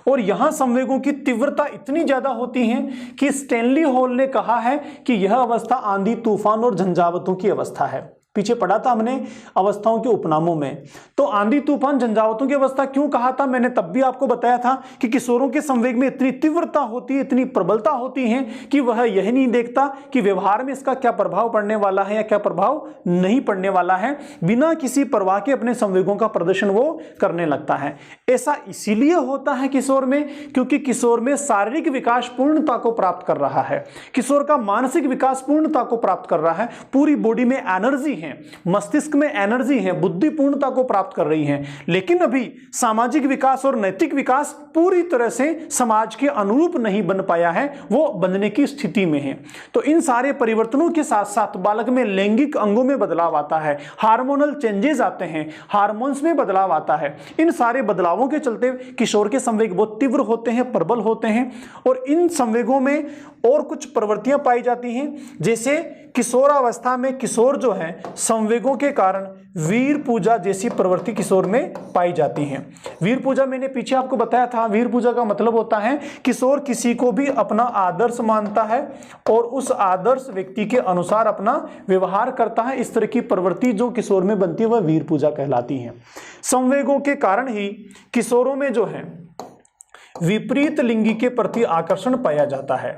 और यहां संवेगों की तीव्रता इतनी ज्यादा होती है कि स्टैनली हॉल ने कहा है कि यह अवस्था आंधी तूफान और झंझावतों की अवस्था है। पीछे पढ़ा था हमने अवस्थाओं के उपनामों में। तो आंधी तूफान झंझावातों की अवस्था क्यों कहा था, मैंने तब भी आपको बताया था कि किशोरों के संवेग में इतनी तीव्रता होती है, इतनी प्रबलता होती है कि वह यह नहीं देखता कि व्यवहार में इसका क्या प्रभाव पड़ने वाला है या क्या प्रभाव नहीं पड़ने वाला है, बिना किसी परवाह के अपने संवेगों का प्रदर्शन वो करने लगता है। ऐसा इसीलिए होता है किशोर में क्योंकि किशोर में शारीरिक विकास पूर्णता को प्राप्त कर रहा है, किशोर का मानसिक विकास पूर्णता को प्राप्त कर रहा है, पूरी बॉडी में एनर्जी है, मस्तिष्क में एनर्जी है, बुद्धि पूर्णता को प्राप्त कर रही है, लेकिन अभी सामाजिक विकास और नैतिक विकास पूरी तरह से समाज के अनुरूप नहीं बन पाया है, वो बनने की स्थिति में है। तो इन सारे परिवर्तनों के साथ साथ बालक में लैंगिक अंगों में बदलाव आता है, हार्मोनल चेंजेस आते हैं, हार्मोन्स में बदलाव आता है। इन सारे बदलावों के चलते किशोर के संवेग बहुत तीव्र होते हैं, प्रबल होते हैं, और इन संवेगों में और कुछ प्रवृत्तियां पाई जाती हैं, जैसे किशोरावस्था में किशोर जो है संवेगों के कारण वीर पूजा जैसी प्रवृत्ति किशोर में पाई जाती हैं। वीर पूजा मैंने पीछे आपको बताया था, वीर पूजा का मतलब होता है किशोर किसी को भी अपना आदर्श मानता है और उस आदर्श व्यक्ति के अनुसार अपना व्यवहार करता है। इस तरह की प्रवृत्ति जो किशोर में बनती है वह वीर पूजा कहलाती है। संवेगों के कारण ही किशोरों में जो है विपरीत लिंगी के प्रति आकर्षण पाया जाता है,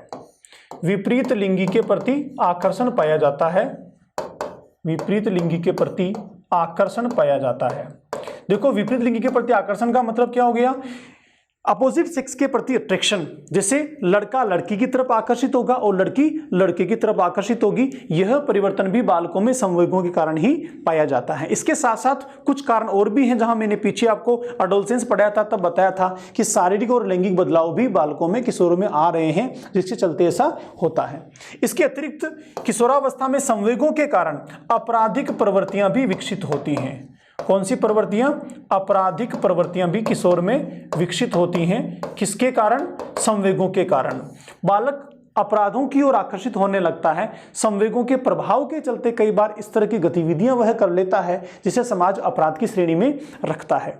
विपरीत लिंगी के प्रति आकर्षण पाया जाता है, विपरीत लिंगी के प्रति आकर्षण पाया जाता है। देखो, विपरीत लिंगी के प्रति आकर्षण का मतलब क्या हो गया, अपोजिट सेक्स के प्रति अट्रैक्शन, जैसे लड़का लड़की की तरफ आकर्षित होगा और लड़की लड़के की तरफ आकर्षित होगी। यह परिवर्तन भी बालकों में संवेगों के कारण ही पाया जाता है। इसके साथ साथ कुछ कारण और भी हैं, जहां मैंने पीछे आपको एडोलसेंस पढ़ाया था तब बताया था कि शारीरिक और लैंगिक बदलाव भी बालकों में किशोरों में आ रहे हैं, जिसके चलते ऐसा होता है। इसके अतिरिक्त किशोरावस्था में संवेगों के कारण आपराधिक प्रवृत्तियां भी विकसित होती हैं। कौन सी प्रवृत्तियां? आपराधिक प्रवृत्तियां भी किशोर में विकसित होती हैं। किसके कारण? संवेगों के कारण। बालक अपराधों की ओर आकर्षित होने लगता है, संवेगों के प्रभाव के चलते कई बार इस तरह की गतिविधियां वह कर लेता है जिसे समाज अपराध की श्रेणी में रखता है।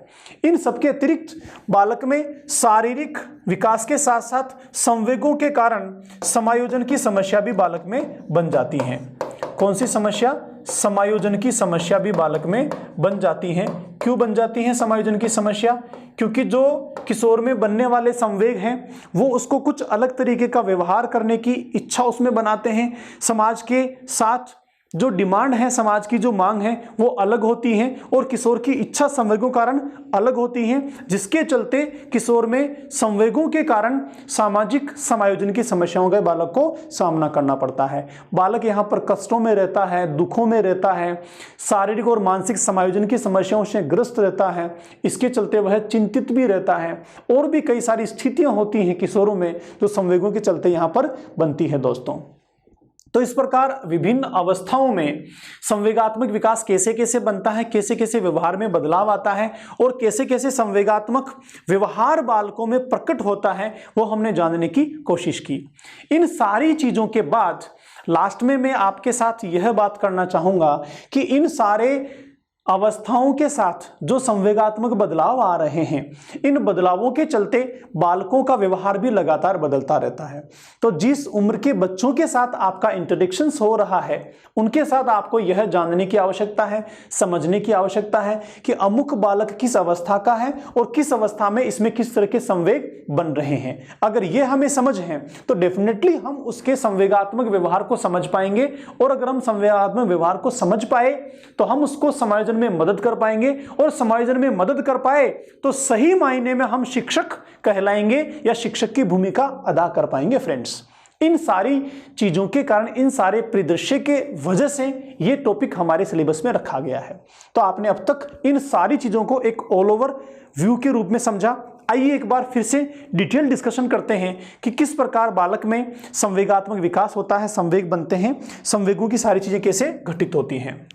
इन सबके अतिरिक्त बालक में शारीरिक विकास के साथ साथ संवेगों के कारण समायोजन की समस्या भी बालक में बन जाती है। कौन सी समस्या? समायोजन की समस्या भी बालक में बन जाती है। क्यों बन जाती है समायोजन की समस्या? क्योंकि जो किशोर में बनने वाले संवेग हैं वो उसको कुछ अलग तरीके का व्यवहार करने की इच्छा उसमें बनाते हैं। समाज के साथ जो डिमांड है, समाज की जो मांग है वो अलग होती है और किशोर की इच्छा संवेगों के कारण अलग होती है, जिसके चलते किशोर में संवेगों के कारण सामाजिक समायोजन की समस्याओं का बालक को सामना करना पड़ता है। बालक यहाँ पर कष्टों में रहता है, दुखों में रहता है, शारीरिक और मानसिक समायोजन की समस्याओं से ग्रस्त रहता है। इसके चलते वह चिंतित भी रहता है और भी कई सारी स्थितियां होती हैं किशोरों में जो संवेगों के चलते यहाँ पर बनती है दोस्तों। तो इस प्रकार विभिन्न अवस्थाओं में संवेगात्मक विकास कैसे कैसे बनता है, कैसे कैसे व्यवहार में बदलाव आता है और कैसे कैसे संवेगात्मक व्यवहार बालकों में प्रकट होता है, वो हमने जानने की कोशिश की। इन सारी चीजों के बाद लास्ट में मैं आपके साथ यह बात करना चाहूंगा कि इन सारे अवस्थाओं के साथ जो संवेगात्मक बदलाव आ रहे हैं, इन बदलावों के चलते बालकों का व्यवहार भी लगातार बदलता रहता है। तो जिस उम्र के बच्चों के साथ आपका इंटरेक्शन हो रहा है उनके साथ आपको यह जानने की आवश्यकता है, समझने की आवश्यकता है कि अमुक बालक किस अवस्था का है और किस अवस्था में इसमें किस तरह के संवेग बन रहे हैं। अगर यह हमें समझ है तो डेफिनेटली हम उसके संवेगात्मक व्यवहार को समझ पाएंगे, और अगर हम संवेगात्मक व्यवहार को समझ पाए तो हम उसको समायोजन में मदद कर पाएंगे, और समायोजन में मदद कर पाए तो सही मायने में हम शिक्षक कहलाएंगे या शिक्षक की भूमिका अदा कर पाएंगे। फ्रेंड्स, इन सारी चीजों के कारण, इन सारे परिदृश्य के वजह से ये टॉपिक हमारे सिलेबस में रखा गया है। तो आपने अब तक इन सारी चीजों को एक ऑल ओवर व्यू के रूप में समझा। आइए एक बार फिर से डिटेल डिस्कशन करते हैं कि किस प्रकार बालक में संवेगात्मक विकास होता है, संवेग बनते हैं, संवेगों की सारी चीजें कैसे घटित होती हैं।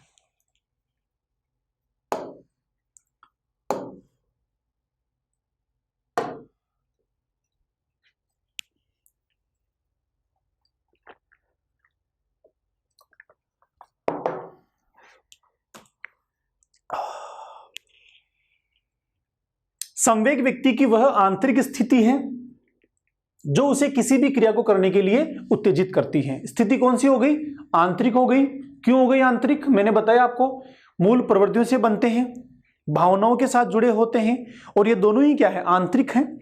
संवेग व्यक्ति की वह आंतरिक स्थिति है जो उसे किसी भी क्रिया को करने के लिए उत्तेजित करती है। स्थिति कौन सी हो गई? आंतरिक हो गई। क्यों हो गई आंतरिक? मैंने बताया आपको, मूल प्रवृत्तियों से बनते हैं, भावनाओं के साथ जुड़े होते हैं, और ये दोनों ही क्या है? आंतरिक हैं,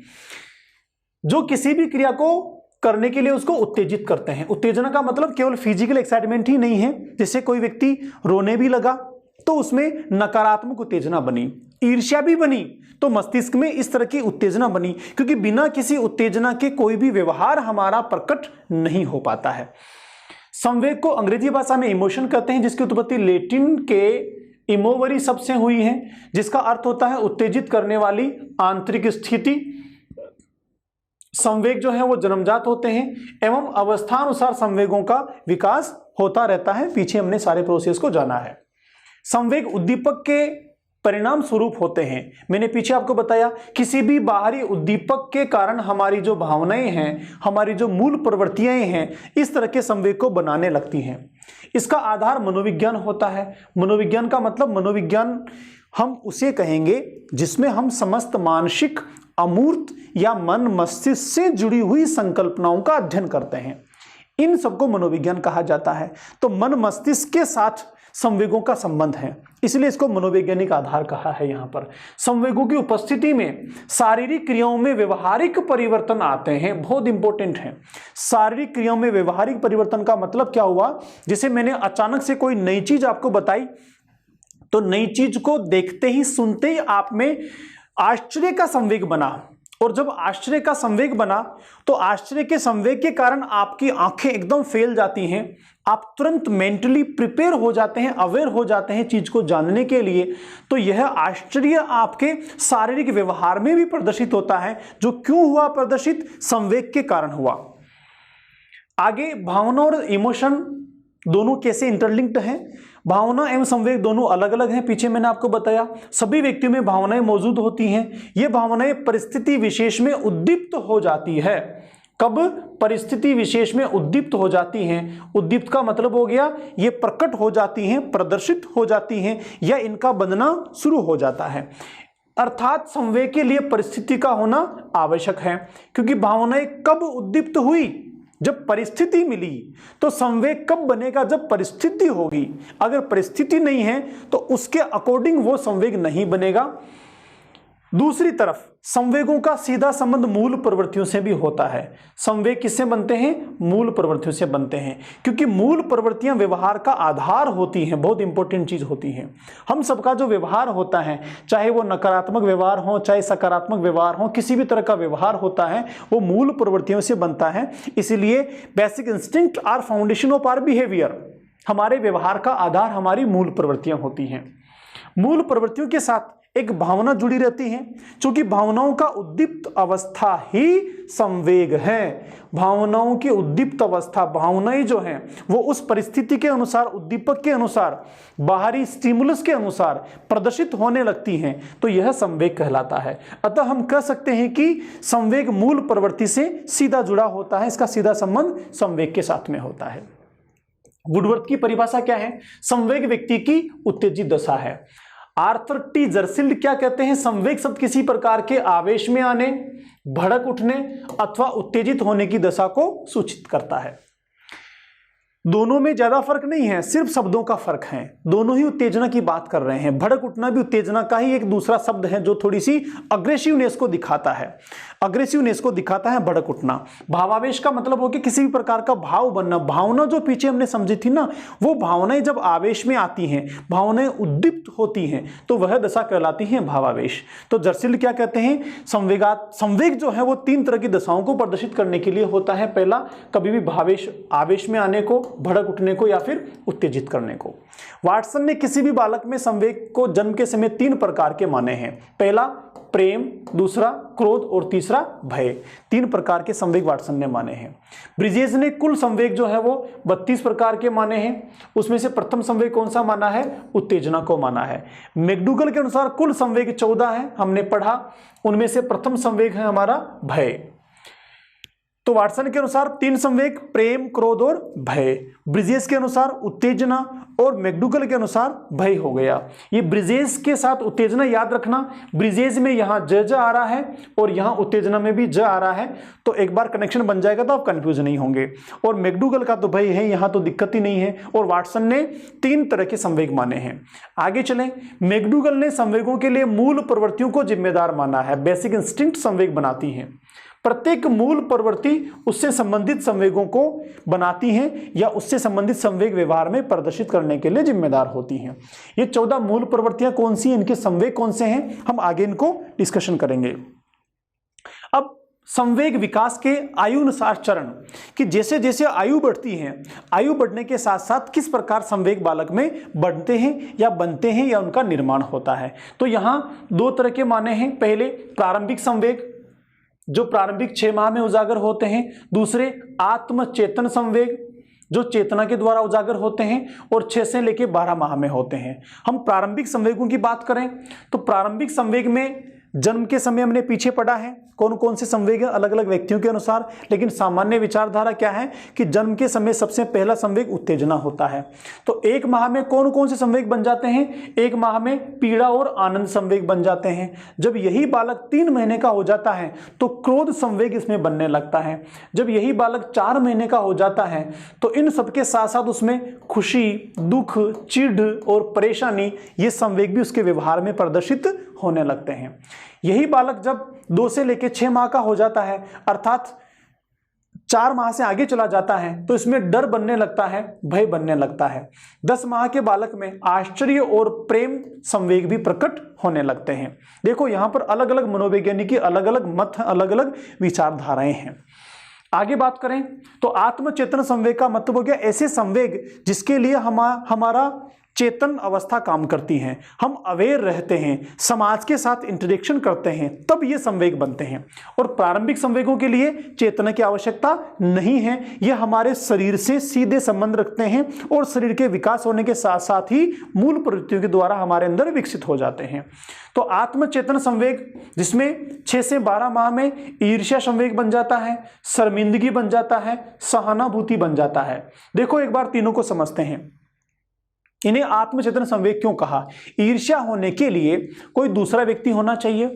जो किसी भी क्रिया को करने के लिए उसको उत्तेजित करते हैं। उत्तेजना का मतलब केवल फिजिकल एक्साइटमेंट ही नहीं है। जैसे कोई व्यक्ति रोने भी लगा तो उसमें नकारात्मक उत्तेजना बनी, ईर्ष्या भी बनी तो मस्तिष्क में इस तरह की उत्तेजना बनी, क्योंकि बिना किसी उत्तेजना के कोई भी व्यवहार हमारा प्रकट नहीं हो पाता है। संवेग को अंग्रेजी भाषा में इमोशन कहते हैं, जिसकी उत्पत्ति लैटिन के इमोवरी शब्द से हुई है, जिसका अर्थ होता है उत्तेजित करने वाली आंतरिक स्थिति। संवेग जो है वो जन्मजात होते हैं एवं अवस्थानुसार संवेगों का विकास होता रहता है। पीछे हमने सारे प्रोसेस को जाना है। संवेग उद्दीपक के परिणाम स्वरूप होते हैं। मैंने पीछे आपको बताया, किसी भी बाहरी उद्दीपक के कारण हमारी जो भावनाएं हैं, हमारी जो मूल प्रवृत्तियां हैं, इस तरह के संवेग को बनाने लगती हैं। इसका आधार मनोविज्ञान होता है। मनोविज्ञान का मतलब, मनोविज्ञान हम उसे कहेंगे जिसमें हम समस्त मानसिक, अमूर्त या मन मस्तिष्क से जुड़ी हुई संकल्पनाओं का अध्ययन करते हैं। इन सबको मनोविज्ञान कहा जाता है। तो मन मस्तिष्क के साथ संवेगों का संबंध है, इसलिए इसको मनोवैज्ञानिक आधार कहा है। यहां पर संवेगों की उपस्थिति में शारीरिक क्रियाओं में व्यवहारिक परिवर्तन आते हैं। बहुत इंपॉर्टेंट है। शारीरिक क्रियाओं में व्यवहारिक परिवर्तन का मतलब क्या हुआ? जैसे मैंने अचानक से कोई नई चीज आपको बताई, तो नई चीज को देखते ही, सुनते ही आप में आश्चर्य का संवेग बना, और जब आश्चर्य का संवेग बना तो आश्चर्य के संवेग के कारण आपकी आंखें एकदम फैल जाती हैं। आप तुरंत मेंटली प्रिपेयर हो जाते हैं, अवेयर हो जाते हैं चीज को जानने के लिए। तो यह आश्चर्य आपके शारीरिक व्यवहार में भी प्रदर्शित होता है। जो क्यों हुआ प्रदर्शित? संवेग के कारण हुआ। आगे भावना और इमोशन दोनों कैसे इंटरलिंक्ड हैं? भावना एवं संवेग दोनों अलग अलग हैं। पीछे मैंने आपको बताया, सभी व्यक्तियों में भावनाएं मौजूद होती हैं। ये भावनाएं परिस्थिति विशेष में उद्दीप्त हो जाती है। कब? परिस्थिति विशेष में उद्दीप्त हो जाती हैं। उद्दीप्त का मतलब हो गया ये प्रकट हो जाती हैं, प्रदर्शित हो जाती हैं, या इनका बनना शुरू हो जाता है। अर्थात संवेग के लिए परिस्थिति का होना आवश्यक है, क्योंकि भावनाएं कब उद्दीप्त हुई? जब परिस्थिति मिली। तो संवेग कब बनेगा? जब परिस्थिति होगी। अगर परिस्थिति नहीं है तो उसके अकॉर्डिंग वो संवेग नहीं बनेगा। दूसरी तरफ संवेगों का सीधा संबंध मूल प्रवृत्तियों से भी होता है। संवेग किससे बनते हैं? मूल प्रवृत्तियों से बनते हैं, क्योंकि मूल प्रवृत्तियां व्यवहार का आधार होती हैं। बहुत इंपॉर्टेंट चीज होती है। हम सबका जो व्यवहार होता है, चाहे वो नकारात्मक व्यवहार हो, चाहे सकारात्मक व्यवहार हो, किसी भी तरह का व्यवहार होता है वो मूल प्रवृत्तियों से बनता है। इसीलिए basic instinct are foundation of our behaviour. हमारे व्यवहार का आधार हमारी मूल प्रवृत्तियां होती हैं। मूल प्रवृत्तियों के साथ एक भावना जुड़ी रहती है, क्योंकि भावनाओं का उद्दीप्त अवस्था ही संवेग है। भावनाओं की उद्दीप्त अवस्था, भावनाएं जो हैं वो उस परिस्थिति के अनुसार, उद्दीपक के अनुसार, बाहरी स्टिमुलस के अनुसार प्रदर्शित होने लगती हैं, तो यह संवेग कहलाता है। अतः हम कह सकते हैं कि संवेग मूल प्रवृत्ति से सीधा जुड़ा होता है। इसका सीधा संबंध संवेग के साथ में होता है। वुडवर्थ की परिभाषा क्या है? संवेग व्यक्ति की उत्तेजित दशा है। आर्थर टी जर्सिल्ड क्या कहते हैं? संवेग शब्द किसी प्रकार के आवेश में आने, भड़क उठने अथवा उत्तेजित होने की दशा को सूचित करता है। दोनों में ज्यादा फर्क नहीं है, सिर्फ शब्दों का फर्क है। दोनों ही उत्तेजना की बात कर रहे हैं। भड़क उठना भी उत्तेजना का ही एक दूसरा शब्द है, जो थोड़ी सी अग्रेसिवनेस को दिखाता है। अग्रेसिवनेस को दिखाता है भड़क उठना। भावावेश का मतलब हो कि किसी भी प्रकार का भाव बनना। भावना जो पीछे हमने समझी थी ना, वो भावनाएं जब आवेश में आती हैं, भावनाएं उद्दीप्त होती हैं, तो वह दशा कहलाती है भावावेश। तो जर्सिल्ड क्या कहते हैं? संवेग जो है वो 3 तरह की दशाओं को प्रदर्शित करने के लिए होता है। पहला, कभी भी भावेश, आवेश में आने को, भड़क उठने को, या फिर उत्तेजित करने को। वाटसन ने किसी भी बालक में संवेग को जन्म के समय 3 प्रकार के माने हैं। पहला प्रेम, दूसरा क्रोध और तीसरा भय। 3 प्रकार के संवेग वाटसन ने माने हैं। ब्रिजेस ने कुल संवेग जो है वो 32 प्रकार के माने हैं। उसमें से प्रथम संवेग कौन सा माना है? उत्तेजना को माना है। मैकडूगल के अनुसार कुल संवेग 14 है, हमने पढ़ा। उनमें से प्रथम संवेग है हमारा भय। तो वाटसन के अनुसार 3 संवेग, प्रेम, क्रोध और भय। ब्रिजेस के अनुसार उत्तेजना और मैकडूगल के अनुसार भय हो गया। ये ब्रिजेस के साथ उत्तेजना याद रखना, ब्रिजेस में यहां ज आ रहा है और यहां उत्तेजना में भी ज आ रहा है, तो एक बार कनेक्शन बन जाएगा तो आप कंफ्यूज नहीं होंगे। और मैकडूगल का तो भय है, यहां तो दिक्कत ही नहीं है। और वाटसन ने 3 तरह के संवेग माने हैं। आगे चलें, मैकडूगल ने संवेगों के लिए मूल प्रवृत्तियों को जिम्मेदार माना है। बेसिक इंस्टिंक्ट संवेग बनाती हैं। प्रत्येक मूल प्रवृत्ति उससे संबंधित संवेगों को बनाती हैं या उससे संबंधित संवेग व्यवहार में प्रदर्शित करने के लिए जिम्मेदार होती हैं। ये 14 मूल प्रवृत्तियां कौन सी हैं, इनके संवेग कौन से हैं, हम आगे इनको डिस्कशन करेंगे। अब संवेग विकास के आयुनुसार चरण कि जैसे जैसे आयु बढ़ती है, आयु बढ़ने के साथ साथ किस प्रकार संवेग बालक में बढ़ते हैं या बनते हैं या उनका निर्माण होता है। तो यहां 2 तरह के माने हैं। पहले प्रारंभिक संवेग जो प्रारंभिक 6 माह में उजागर होते हैं, दूसरे आत्मचेतन संवेग जो चेतना के द्वारा उजागर होते हैं और 6 से लेकर 12 माह में होते हैं। हम प्रारंभिक संवेगों की बात करें तो प्रारंभिक संवेग में जन्म के समय हमने पीछे पढ़ा है कौन कौन से संवेग हैं अलग अलग व्यक्तियों के अनुसार, लेकिन सामान्य विचारधारा क्या है कि जन्म के समय सबसे पहला संवेग उत्तेजना होता है। तो 1 माह में कौन कौन से संवेग बन जाते हैं, 1 माह में पीड़ा और आनंद संवेग बन जाते हैं। जब यही बालक 3 महीने का हो जाता है तो क्रोध संवेग इसमें बनने लगता है। जब यही बालक 4 महीने का हो जाता है तो इन सबके साथ साथ उसमें खुशी, दुख, चिढ़ और परेशानी ये संवेग भी उसके व्यवहार में प्रदर्शित होने लगते हैं। यही बालक जब 2 से लेकर 6 माह का हो जाता है अर्थात 4 माह से आगे चला जाता है तो इसमें डर बनने लगता है, भय बनने लगता है। 10 माह के बालक में आश्चर्य और प्रेम संवेग भी प्रकट होने लगते हैं। देखो यहां पर अलग अलग मनोवैज्ञानिक की अलग अलग मत, अलग अलग विचारधाराएं हैं। आगे बात करें तो आत्मचेतन संवेग का मतलब हो गया ऐसे संवेग जिसके लिए हमारा चेतन अवस्था काम करती है, हम अवेयर रहते हैं, समाज के साथ इंटरेक्शन करते हैं, तब ये संवेग बनते हैं। और प्रारंभिक संवेगों के लिए चेतना की आवश्यकता नहीं है, ये हमारे शरीर से सीधे संबंध रखते हैं और शरीर के विकास होने के साथ साथ ही मूल प्रवृत्तियों के द्वारा हमारे अंदर विकसित हो जाते हैं। तो आत्मचेतन संवेग जिसमें 6 से 12 माह में ईर्ष्या संवेग बन जाता है, शर्मिंदगी बन जाता है, सहानुभूति बन जाता है। देखो एक बार तीनों को समझते हैं। इन्हें आत्मचेतन संवेग क्यों कहा? ईर्ष्या होने के लिए कोई दूसरा व्यक्ति होना चाहिए।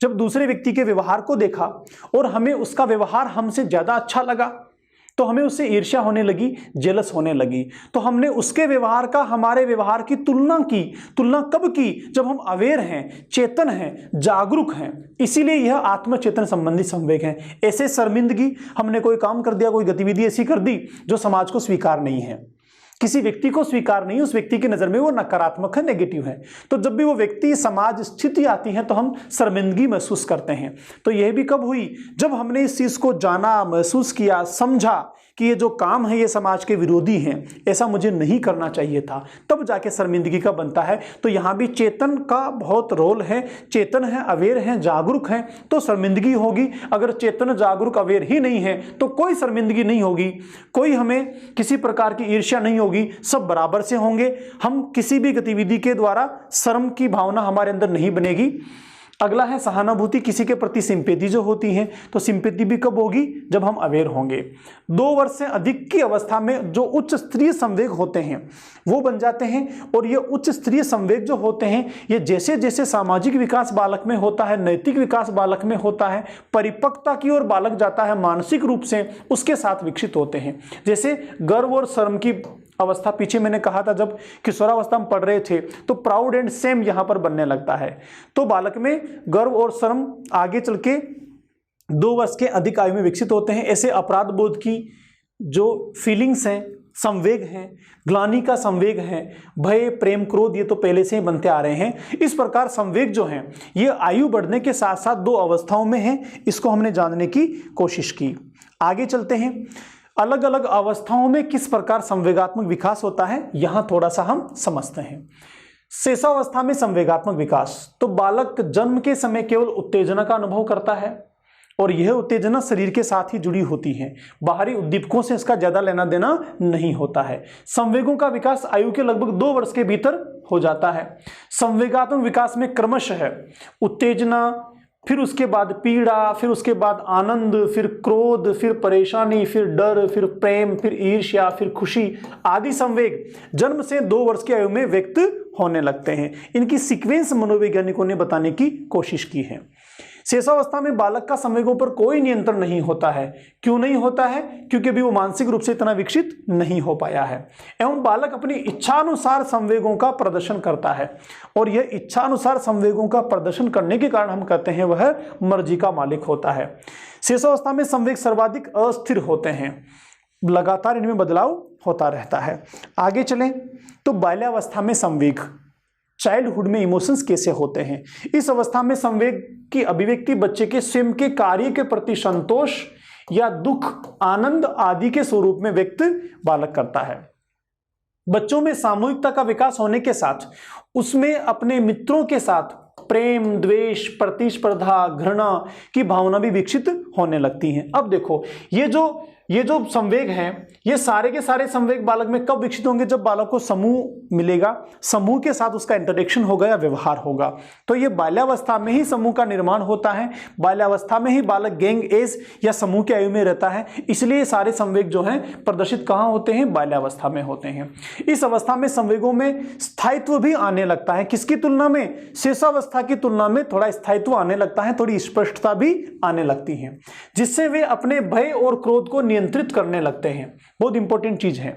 जब दूसरे व्यक्ति के व्यवहार को देखा और हमें उसका व्यवहार हमसे ज्यादा अच्छा लगा तो हमें उससे ईर्ष्या होने लगी, जेलस होने लगी। तो हमने उसके व्यवहार का हमारे व्यवहार की तुलना की। तुलना कब की? जब हम अवेयर हैं, चेतन हैं, जागरूक हैं। इसीलिए यह आत्मचेतन संबंधी संवेग है। ऐसे शर्मिंदगी, हमने कोई काम कर दिया, कोई गतिविधि ऐसी कर दी जो समाज को स्वीकार नहीं है, किसी व्यक्ति को स्वीकार नहीं, उस व्यक्ति की नजर में वो नकारात्मक है, नेगेटिव है। तो जब भी वो व्यक्ति समाज स्थिति आती है तो हम शर्मिंदगी महसूस करते हैं। तो यह भी कब हुई? जब हमने इस चीज को जाना, महसूस किया, समझा कि ये जो काम है ये समाज के विरोधी हैं, ऐसा मुझे नहीं करना चाहिए था, तब जाके शर्मिंदगी का बनता है। तो यहाँ भी चेतन का बहुत रोल है। चेतन है, अवेयर है, जागरूक है तो शर्मिंदगी होगी। अगर चेतन, जागरूक, अवेयर ही नहीं है तो कोई शर्मिंदगी नहीं होगी, कोई हमें किसी प्रकार की ईर्ष्या नहीं होगी, सब बराबर से होंगे। हम किसी भी गतिविधि के द्वारा शर्म की भावना हमारे अंदर नहीं बनेगी। अगला है सहानुभूति, किसी के प्रति सिंपैथी जो होती है। तो सिंपैथी भी कब होगी? जब हम अवेयर होंगे। 2 वर्ष से अधिक की अवस्था में जो उच्च स्तरीय संवेग होते हैं वो बन जाते हैं। और ये उच्च स्तरीय संवेग जो होते हैं ये जैसे जैसे सामाजिक विकास बालक में होता है, नैतिक विकास बालक में होता है, परिपक्वता की ओर बालक जाता है मानसिक रूप से, उसके साथ विकसित होते हैं। जैसे गर्व और शर्म की अवस्था पीछे मैंने कहा था, जब किशोरावस्था में पढ़ रहे थे तो प्राउड एंड सेम यहां पर बनने लगता है। तो बालक में गर्व और शर्म आगे चल के 2 वर्ष के अधिक आयु में विकसित होते हैं। ऐसे अपराध बोध की जो फीलिंग्स हैं, संवेग हैं, ग्लानि का संवेग है, भय, प्रेम, क्रोध, ये तो पहले से ही बनते आ रहे हैं। इस प्रकार संवेग जो हैं ये आयु बढ़ने के साथ साथ 2 अवस्थाओं में हैं। इसको हमने जानने की कोशिश की। आगे चलते हैं। अलग अलग अवस्थाओं में किस प्रकार संवेगात्मक विकास होता है यहां थोड़ा सा हम समझते हैं। शेषावस्था में संवेगात्मक विकास, तो बालक जन्म के समय केवल उत्तेजना का अनुभव करता है और यह उत्तेजना शरीर के साथ ही जुड़ी होती है, बाहरी उद्दीपकों से इसका ज्यादा लेना देना नहीं होता है। संवेगों का विकास आयु के लगभग 2 वर्ष के भीतर हो जाता है। संवेगात्मक विकास में क्रमशः उत्तेजना फिर उसके बाद पीड़ा, फिर उसके बाद आनंद, फिर क्रोध, फिर परेशानी, फिर डर, फिर प्रेम, फिर ईर्ष्या, फिर खुशी आदि संवेग जन्म से 2 वर्ष की आयु में व्यक्त होने लगते हैं। इनकी सीक्वेंस मनोवैज्ञानिकों ने बताने की कोशिश की है। शेषावस्था में बालक का संवेगों पर कोई नियंत्रण नहीं होता है। क्यों नहीं होता है? क्योंकि अभी वो मानसिक रूप से इतना विकसित नहीं हो पाया है एवं बालक अपनी इच्छानुसार संवेगों का प्रदर्शन करता है और यह इच्छानुसार संवेगों का प्रदर्शन करने के कारण हम कहते हैं वह मर्जी का मालिक होता है। शेषावस्था में संवेग सर्वाधिक अस्थिर होते हैं, लगातार इनमें बदलाव होता रहता है। आगे चलें तो बाल्यावस्था में संवेग, चाइल्डहुड में इमोशंस कैसे होते हैं? इस अवस्था में संवेग की अभिव्यक्ति बच्चे के स्वयं के कार्य के प्रति संतोष या दुख, आनंद आदि के स्वरूप में व्यक्त बालक करता है। बच्चों में सामूहिकता का विकास होने के साथ उसमें अपने मित्रों के साथ प्रेम, द्वेष, प्रतिस्पर्धा, घृणा की भावना भी विकसित होने लगती हैं। अब देखो ये जो संवेग हैं, ये सारे के सारे संवेग बालक में कब विकसित होंगे? जब बालक को समूह मिलेगा, समूह के साथ उसका इंटरेक्शन होगा या व्यवहार होगा। तो ये बाल्यावस्था में ही समूह का निर्माण होता है, बाल्यावस्था में ही बालक गैंग एज या समूह की आयु में रहता है। इसलिए ये सारे संवेग जो हैं प्रदर्शित कहाँ होते हैं? बाल्यावस्था में होते हैं। इस अवस्था में संवेगों में स्थायित्व भी आने लगता है। किसकी तुलना में? शेषावस्था की तुलना में थोड़ा स्थायित्व आने लगता है, थोड़ी स्पष्टता भी आने लगती है, जिससे वे अपने भय और क्रोध को नियंत्रित करने लगते हैं। बहुत इंपॉर्टेंट चीज है।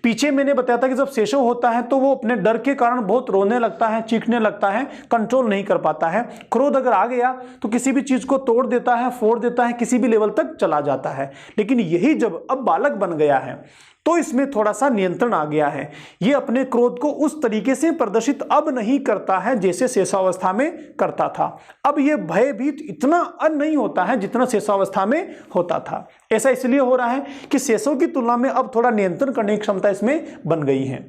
पीछे मैंने बताया था कि जब शेषव होता है तो वो अपने डर के कारण बहुत रोने लगता है, चीखने लगता है, कंट्रोल नहीं कर पाता है। क्रोध अगर आ गया तो किसी भी चीज को तोड़ देता है, फोड़ देता है, किसी भी लेवल तक चला जाता है। लेकिन यही जब अब बालक बन गया है तो इसमें थोड़ा सा नियंत्रण आ गया है। ये अपने क्रोध को उस तरीके से प्रदर्शित अब नहीं करता है जैसे शेषावस्था में करता था। अब ये भयभीत इतना नहीं होता है जितना शेषावस्था में होता था। ऐसा इसलिए हो रहा है कि शेषों की तुलना में अब थोड़ा नियंत्रण करने की क्षमता इसमें बन गई है।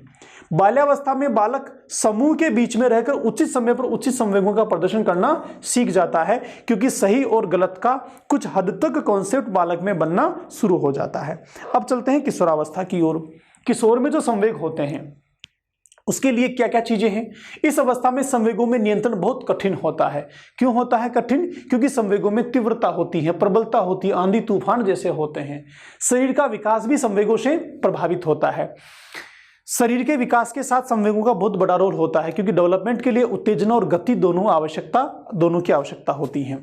बाल्यावस्था में बालक समूह के बीच में रहकर उचित समय पर उचित संवेगों का प्रदर्शन करना सीख जाता है, क्योंकि सही और गलत का कुछ हद तक कॉन्सेप्ट बालक में बनना शुरू हो जाता है। अब चलते हैं किशोरावस्था की ओर। किशोर में जो संवेग होते हैं उसके लिए क्या क्या चीजें हैं? इस अवस्था में संवेगों में नियंत्रण बहुत कठिन होता है। क्यों होता है कठिन? क्योंकि संवेगों में तीव्रता होती है, प्रबलता होती है, आंधी तूफान जैसे होते हैं। शरीर का विकास भी संवेगों से प्रभावित होता है। शरीर के विकास के साथ संवेगों का बहुत बड़ा रोल होता है, क्योंकि डेवलपमेंट के लिए उत्तेजना और गति दोनों की आवश्यकता होती है।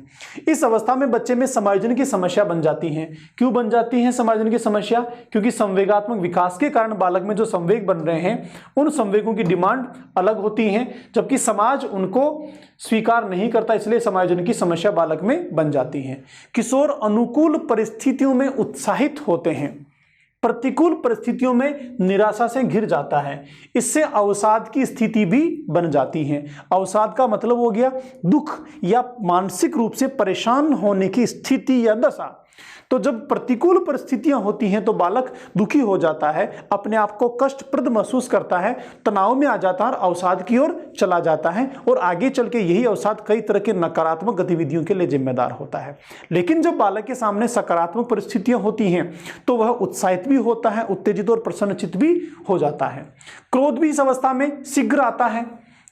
इस अवस्था में बच्चे में समायोजन की समस्या बन जाती है। क्यों बन जाती है समायोजन की समस्या? क्योंकि संवेगात्मक विकास के कारण बालक में जो संवेग बन रहे हैं उन संवेगों की डिमांड अलग होती है, जबकि समाज उनको स्वीकार नहीं करता, इसलिए समायोजन की समस्या बालक में बन जाती है। किशोर अनुकूल परिस्थितियों में उत्साहित होते हैं, प्रतिकूल परिस्थितियों में निराशा से घिर जाता है। इससे अवसाद की स्थिति भी बन जाती है। अवसाद का मतलब हो गया दुख या मानसिक रूप से परेशान होने की स्थिति या दशा। तो जब प्रतिकूल परिस्थितियां होती हैं तो बालक दुखी हो जाता है, अपने आप को कष्टप्रद महसूस करता है, तनाव में आ जाता है और अवसाद की ओर चला जाता है, और आगे चल के यही अवसाद कई तरह के नकारात्मक गतिविधियों के लिए जिम्मेदार होता है। लेकिन जब बालक के सामने सकारात्मक परिस्थितियां होती हैं तो वह उत्साहित भी होता है, उत्तेजित और प्रसन्नचित्त भी हो जाता है। क्रोध भी इस अवस्था में शीघ्र आता है,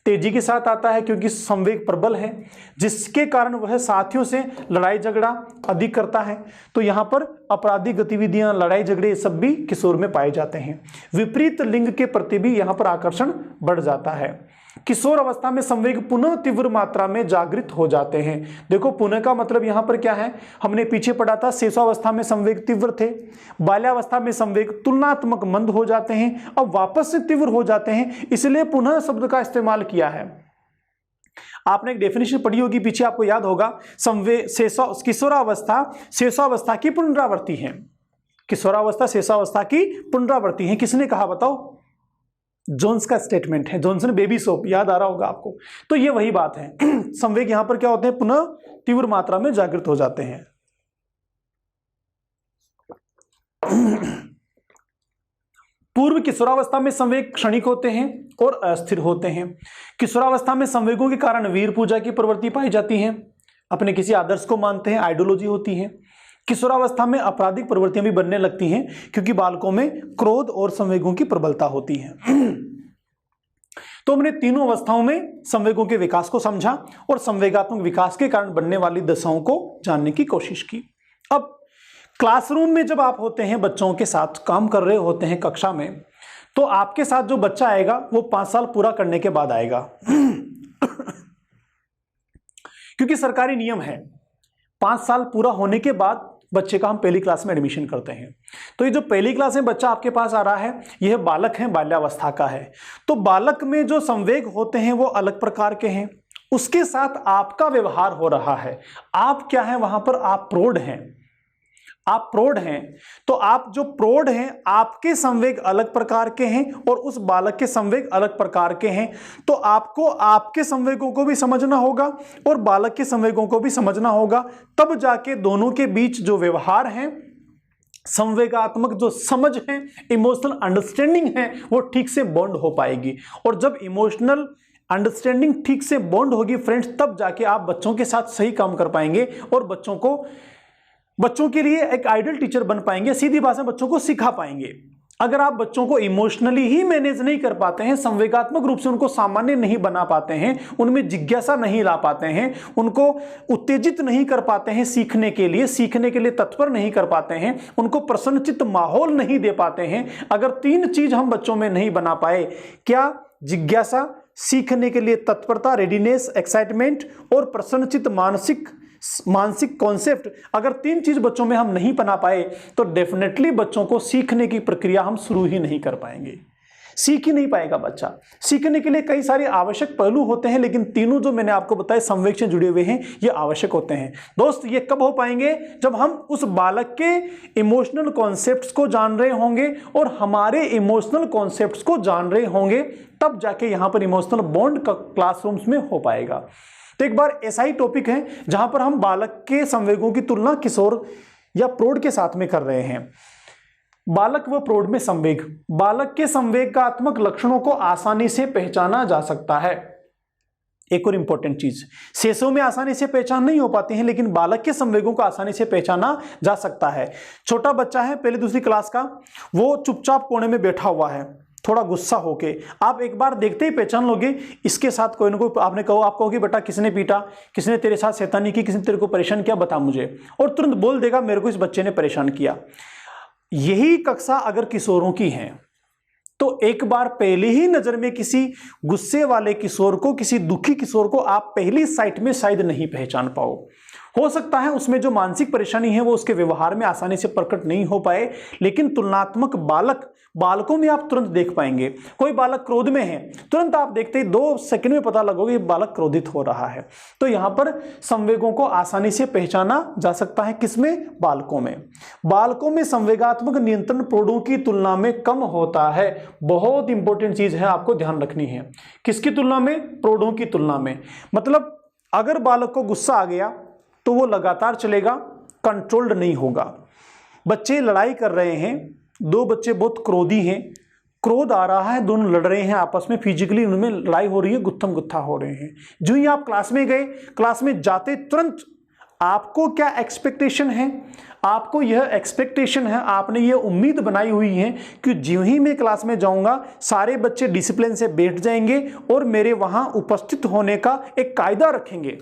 तेजी के साथ आता है, क्योंकि संवेग प्रबल है, जिसके कारण वह साथियों से लड़ाई झगड़ा अधिक करता है। तो यहाँ पर आपराधिक गतिविधियां, लड़ाई झगड़े सब भी किशोर में पाए जाते हैं। विपरीत लिंग के प्रति भी यहाँ पर आकर्षण बढ़ जाता है। किशोर अवस्था में संवेग पुनः तीव्र मात्रा में जागृत हो जाते हैं। देखो पुनः का मतलब यहाँ पर क्या है? हमने पीछे पढ़ा था शेषावस्था में संवेग तीव्र थे, बाल्यावस्था में संवेग तुलनात्मक मंद हो जाते हैं, अब वापस से तीव्र हो जाते हैं, इसलिए पुनः शब्द का इस्तेमाल किया है। आपने एक डेफिनेशन पढ़ी होगी पीछे, आपको याद होगा, किशोरावस्था शेषावस्था की पुनरावृत्ति है। किशोरावस्था शेषावस्था की पुनरावृत्ति है। किसने कहा बताओ? जोन्स का स्टेटमेंट है, जॉनसन बेबी सोप, याद आ रहा होगा आपको। तो ये वही बात है। संवेग यहां पर क्या होते हैं? पुनः तीव्र मात्रा में जागृत हो जाते हैं। पूर्व किशोरावस्था में संवेग क्षणिक होते हैं और अस्थिर होते हैं। किशोरावस्था में संवेगों के कारण वीर पूजा की प्रवृत्ति पाई जाती है, अपने किसी आदर्श को मानते हैं, आइडियोलॉजी होती है। किशोरावस्था में आपराधिक प्रवृत्तियां भी बनने लगती हैं, क्योंकि बालकों में क्रोध और संवेगों की प्रबलता होती है। तो हमने तीनों अवस्थाओं में संवेगों के विकास को समझा और संवेगात्मक विकास के कारण बनने वाली दशाओं को जानने की कोशिश की। अब क्लासरूम में जब आप होते हैं, बच्चों के साथ काम कर रहे होते हैं कक्षा में, तो आपके साथ जो बच्चा आएगा वो 5 साल पूरा करने के बाद आएगा क्योंकि सरकारी नियम है 5 साल पूरा होने के बाद बच्चे का हम पहली क्लास में एडमिशन करते हैं। तो ये जो पहली क्लास में बच्चा आपके पास आ रहा है, यह बालक है, बाल्यावस्था का है। तो बालक में जो संवेग होते हैं वो अलग प्रकार के हैं, उसके साथ आपका व्यवहार हो रहा है। आप क्या हैं वहां पर? आप प्रौढ़ हैं। आप प्रौढ़ हैं, तो आप जो प्रौढ़ हैं आपके संवेग अलग प्रकार के हैं और उस बालक के संवेग अलग प्रकार के हैं। तो आपको आपके संवेगों को भी समझना होगा और बालक के संवेगों को भी समझना होगा, तब जाके दोनों के बीच जो व्यवहार है, संवेगात्मक जो समझ है, इमोशनल अंडरस्टैंडिंग है, वो ठीक से बॉन्ड हो पाएगी। और जब इमोशनल अंडरस्टैंडिंग ठीक से बॉन्ड होगी फ्रेंड्स, तब जाके आप बच्चों के साथ सही काम कर पाएंगे और बच्चों के लिए एक आइडियल टीचर बन पाएंगे, सीधी भाषा में बच्चों को सिखा पाएंगे। अगर आप बच्चों को इमोशनली ही मैनेज नहीं कर पाते हैं, संवेगात्मक रूप से उनको सामान्य नहीं बना पाते हैं, उनमें जिज्ञासा नहीं ला पाते हैं, उनको उत्तेजित नहीं कर पाते हैं सीखने के लिए तत्पर नहीं कर पाते हैं, उनको प्रसन्नचित्त माहौल नहीं दे पाते हैं, अगर 3 चीज हम बच्चों में नहीं बना पाए, क्या? जिज्ञासा, सीखने के लिए तत्परता, रेडीनेस, एक्साइटमेंट और प्रसन्नचित्त मानसिक कॉन्सेप्ट, अगर 3 चीज बच्चों में हम नहीं बना पाए तो डेफिनेटली बच्चों को सीखने की प्रक्रिया हम शुरू ही नहीं कर पाएंगे। सीख ही नहीं पाएगा बच्चा। सीखने के लिए कई सारे आवश्यक पहलू होते हैं, लेकिन तीनों जो मैंने आपको बताए संवेग से जुड़े हुए हैं, ये आवश्यक होते हैं। दोस्त, ये कब हो पाएंगे? जब हम उस बालक के इमोशनल कॉन्सेप्ट्स को जान रहे होंगे और हमारे इमोशनल कॉन्सेप्ट्स को जान रहे होंगे, तब जाके यहां पर इमोशनल बॉन्ड क्लासरूम्स में हो पाएगा। तो एक बार ऐसा ही टॉपिक है जहां पर हम बालक के संवेगों की तुलना किशोर या प्रौढ़ के साथ में कर रहे हैं। बालक व प्रौढ़ में संवेग, बालक के संवेगात्मक लक्षणों को आसानी से पहचाना जा सकता है। एक और इंपॉर्टेंट चीज, शेषों में आसानी से पहचान नहीं हो पाती है, लेकिन बालक के संवेगों को आसानी से पहचाना जा सकता है। छोटा बच्चा है, पहली दूसरी क्लास का, वो चुपचाप कोने में बैठा हुआ है, थोड़ा गुस्सा होके, आप एक बार देखते ही पहचान लोगे इसके साथ कोई ना कोई, आपने कहो, आप कहोगे बेटा किसने पीटा, किसने तेरे साथ शैतानी की, किसने तेरे को परेशान किया, बता मुझे, और तुरंत बोल देगा मेरे को इस बच्चे ने परेशान किया। यही कक्षा अगर किशोरों की है तो एक बार पहले ही नजर में किसी गुस्से वाले किशोर को, किसी दुखी किशोर को आप पहली साइट में शायद नहीं पहचान पाओ। हो सकता है उसमें जो मानसिक परेशानी है वो उसके व्यवहार में आसानी से प्रकट नहीं हो पाए, लेकिन तुलनात्मक बालकों में आप तुरंत देख पाएंगे। कोई बालक क्रोध में है, तुरंत आप देखते ही 2 सेकंड में पता लगोगे बालक क्रोधित हो रहा है। तो यहां पर संवेगों को आसानी से पहचाना जा सकता है। किसमें? बालकों में। बालकों में संवेगात्मक नियंत्रण प्रौढ़ों की तुलना में कम होता है। बहुत इंपॉर्टेंट चीज है, आपको ध्यान रखनी है। किसकी तुलना में? प्रौढ़ों की तुलना में। मतलब अगर बालक को गुस्सा आ गया तो वो लगातार चलेगा, कंट्रोल्ड नहीं होगा। बच्चे लड़ाई कर रहे हैं, 2 बच्चे बहुत क्रोधी हैं, क्रोध आ रहा है, दोनों लड़ रहे हैं आपस में, फिजिकली उनमें लड़ाई हो रही है, गुत्थम गुत्था हो रहे हैं। जो ही आप क्लास में गए, क्लास में जाते तुरंत आपको क्या एक्सपेक्टेशन है? आपको यह एक्सपेक्टेशन है, आपने यह उम्मीद बनाई हुई है कि जो ही मैं क्लास में जाऊंगा सारे बच्चे डिसिप्लिन से बैठ जाएंगे और मेरे वहां उपस्थित होने का एक कायदा रखेंगे।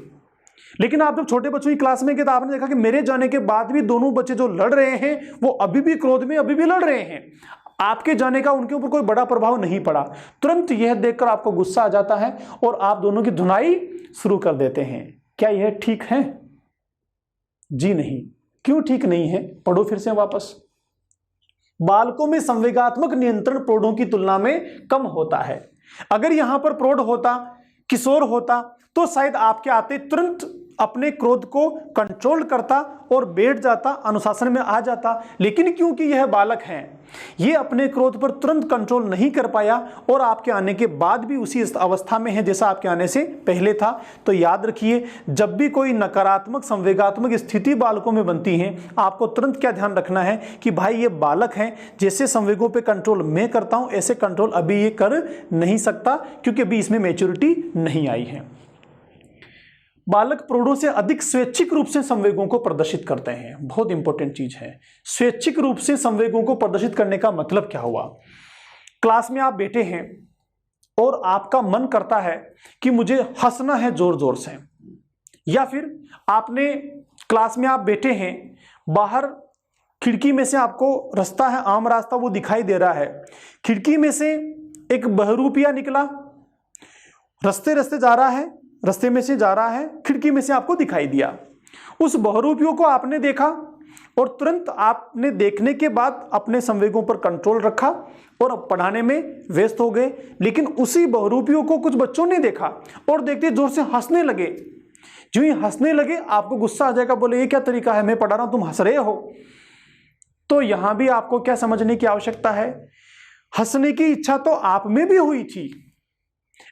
लेकिन आप जब छोटे बच्चों की क्लास में गए तो आपने देखा कि मेरे जाने के बाद भी दोनों बच्चे जो लड़ रहे हैं वो अभी भी क्रोध में अभी भी लड़ रहे हैं। आपके जाने का उनके ऊपर कोई बड़ा प्रभाव नहीं पड़ा। तुरंत यह देखकर आपको गुस्सा आ जाता है और आप दोनों की धुनाई शुरू कर देते हैं। क्या यह ठीक है? जी नहीं। क्यों ठीक नहीं है? पढ़ो फिर से वापस। बालकों में संवेगात्मक नियंत्रण प्रौढ़ों की तुलना में कम होता है। अगर यहां पर प्रौढ़ होता, किशोर होता, तो शायद आपके आते तुरंत अपने क्रोध को कंट्रोल करता और बैठ जाता, अनुशासन में आ जाता। लेकिन क्योंकि यह बालक है, ये अपने क्रोध पर तुरंत कंट्रोल नहीं कर पाया और आपके आने के बाद भी उसी अवस्था में है जैसा आपके आने से पहले था। तो याद रखिए, जब भी कोई नकारात्मक संवेगात्मक स्थिति बालकों में बनती है, आपको तुरंत क्या ध्यान रखना है कि भाई ये बालक है, जैसे संवेगों पे कंट्रोल मैं करता हूं ऐसे कंट्रोल अभी ये कर नहीं सकता, क्योंकि अभी इसमें मैच्योरिटी नहीं आई है। बालक प्रौढ़ों से अधिक स्वैच्छिक रूप से संवेगों को प्रदर्शित करते हैं। बहुत इंपॉर्टेंट चीज है। स्वैच्छिक रूप से संवेगों को प्रदर्शित करने का मतलब क्या हुआ? क्लास में आप बैठे हैं और आपका मन करता है कि मुझे हंसना है जोर जोर से, या फिर आपने क्लास में आप बैठे हैं, बाहर खिड़की में से आपको रास्ता है, आम रास्ता वो दिखाई दे रहा है, खिड़की में से एक बहरूपिया निकला, रास्ते रास्ते जा रहा है, रास्ते में से जा रहा है, खिड़की में से आपको दिखाई दिया। उस बहरूपियों को आपने देखा और तुरंत आपने देखने के बाद अपने संवेगों पर कंट्रोल रखा और पढ़ाने में व्यस्त हो गए। लेकिन उसी बहरूपियों को कुछ बच्चों ने देखा और देखते जोर से हंसने लगे। जो ही हंसने लगे आपको गुस्सा आ जाएगा, बोले ये क्या तरीका है, मैं पढ़ा रहा हूं तुम हंस रहे हो। तो यहां भी आपको क्या समझने की आवश्यकता है, हंसने की इच्छा तो आप में भी हुई थी,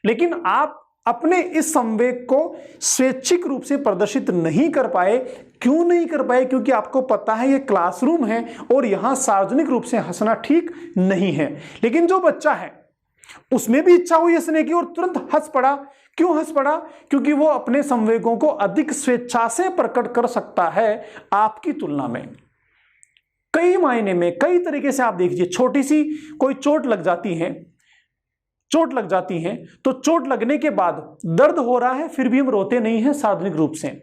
लेकिन आप अपने इस संवेग को स्वैच्छिक रूप से प्रदर्शित नहीं कर पाए। क्यों नहीं कर पाए? क्योंकि आपको पता है ये क्लासरूम है और यहां सार्वजनिक रूप से हंसना ठीक नहीं है। लेकिन जो बच्चा है उसमें भी इच्छा हुई हंसने की और तुरंत हंस पड़ा। क्यों हंस पड़ा? क्योंकि वो अपने संवेगों को अधिक स्वेच्छा से प्रकट कर सकता है आपकी तुलना में। कई मायने में, कई तरीके से आप देखिए, छोटी सी कोई चोट लग जाती है, तो चोट लगने के बाद दर्द हो रहा है, फिर भी हम रोते नहीं हैं सार्वजनिक रूप से।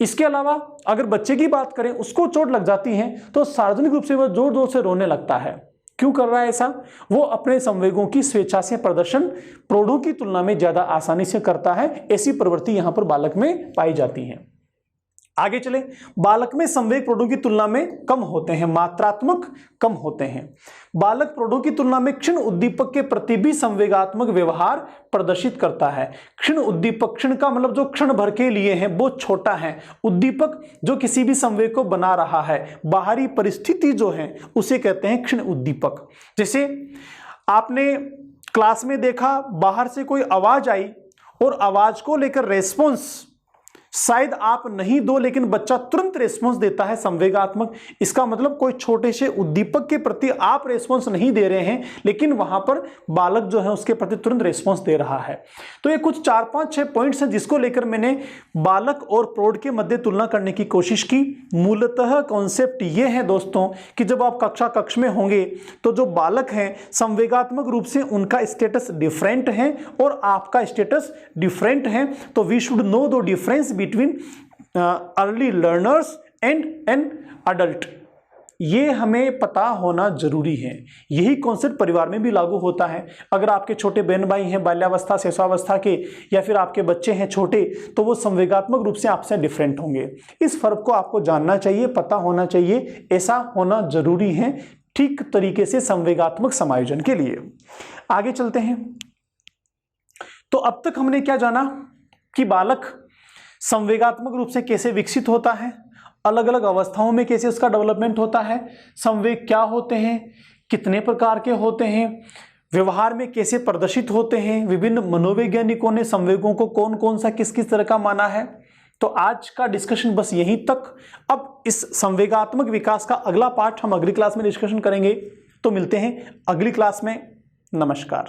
इसके अलावा अगर बच्चे की बात करें, उसको चोट लग जाती है तो सार्वजनिक रूप से वह जोर जोर से रोने लगता है। क्यों कर रहा है ऐसा? वो अपने संवेगों की स्वेच्छा से प्रदर्शन प्रौढ़ों की तुलना में ज्यादा आसानी से करता है। ऐसी प्रवृत्ति यहां पर बालक में पाई जाती है। आगे चले, बालक में संवेग प्रौढ़ों की तुलना में कम होते हैं, मात्रात्मक कम होते हैं। बालक प्रौढ़ों की तुलना में क्षण उद्दीपक के प्रति भी संवेगात्मक व्यवहार प्रदर्शित करता है। क्षण उद्दीपक, क्षण का मतलब जो क्षण भर के लिए है वो छोटा है, उद्दीपक जो किसी भी संवेग को बना रहा है, बाहरी परिस्थिति जो है उसे कहते हैं क्षण उद्दीपक। जैसे आपने क्लास में देखा, बाहर से कोई आवाज आई और आवाज को लेकर रेस्पॉन्स शायद आप नहीं दो, लेकिन बच्चा तुरंत रेस्पॉन्स देता है, संवेगात्मक। इसका मतलब कोई छोटे से उद्दीपक के प्रति आप रेस्पॉन्स नहीं दे रहे हैं, लेकिन वहां पर बालक जो है उसके प्रति तुरंत रेस्पॉन्स दे रहा है। तो ये कुछ 4, 5, 6 पॉइंट्स हैं जिसको लेकर मैंने बालक और प्रौढ़ के मध्य तुलना करने की कोशिश की। मूलतः कॉन्सेप्ट ये है दोस्तों कि जब आप कक्ष में होंगे तो जो बालक हैं संवेगात्मक रूप से उनका स्टेटस डिफरेंट है और आपका स्टेटस डिफरेंट है। तो we should know the difference between early learners and an adult. ये हमें पता होना जरूरी है। यही कॉन्सेप्ट परिवार में भी लागू होता है। अगर आपके छोटे बहन भाई हैं बाल्यावस्था शिशुअवस्था के, या फिर आपके बच्चे हैं छोटे, तो वो संवेगात्मक रूप से आपसे डिफरेंट होंगे। इस फर्क को आपको जानना चाहिए, पता होना चाहिए, ऐसा होना जरूरी है ठीक तरीके से संवेगात्मक समायोजन के लिए। आगे चलते हैं। तो अब तक हमने क्या जाना कि बालक संवेगात्मक रूप से कैसे विकसित होता है, अलग अलग अवस्थाओं में कैसे उसका डेवलपमेंट होता है, संवेग क्या होते हैं, कितने प्रकार के होते हैं, व्यवहार में कैसे प्रदर्शित होते हैं, विभिन्न मनोवैज्ञानिकों ने संवेगों को कौन कौन सा किस किस तरह का माना है। तो आज का डिस्कशन बस यहीं तक। अब इस संवेगात्मक विकास का अगला पार्ट हम अगली क्लास में डिस्कशन करेंगे। तो मिलते हैं अगली क्लास में। नमस्कार।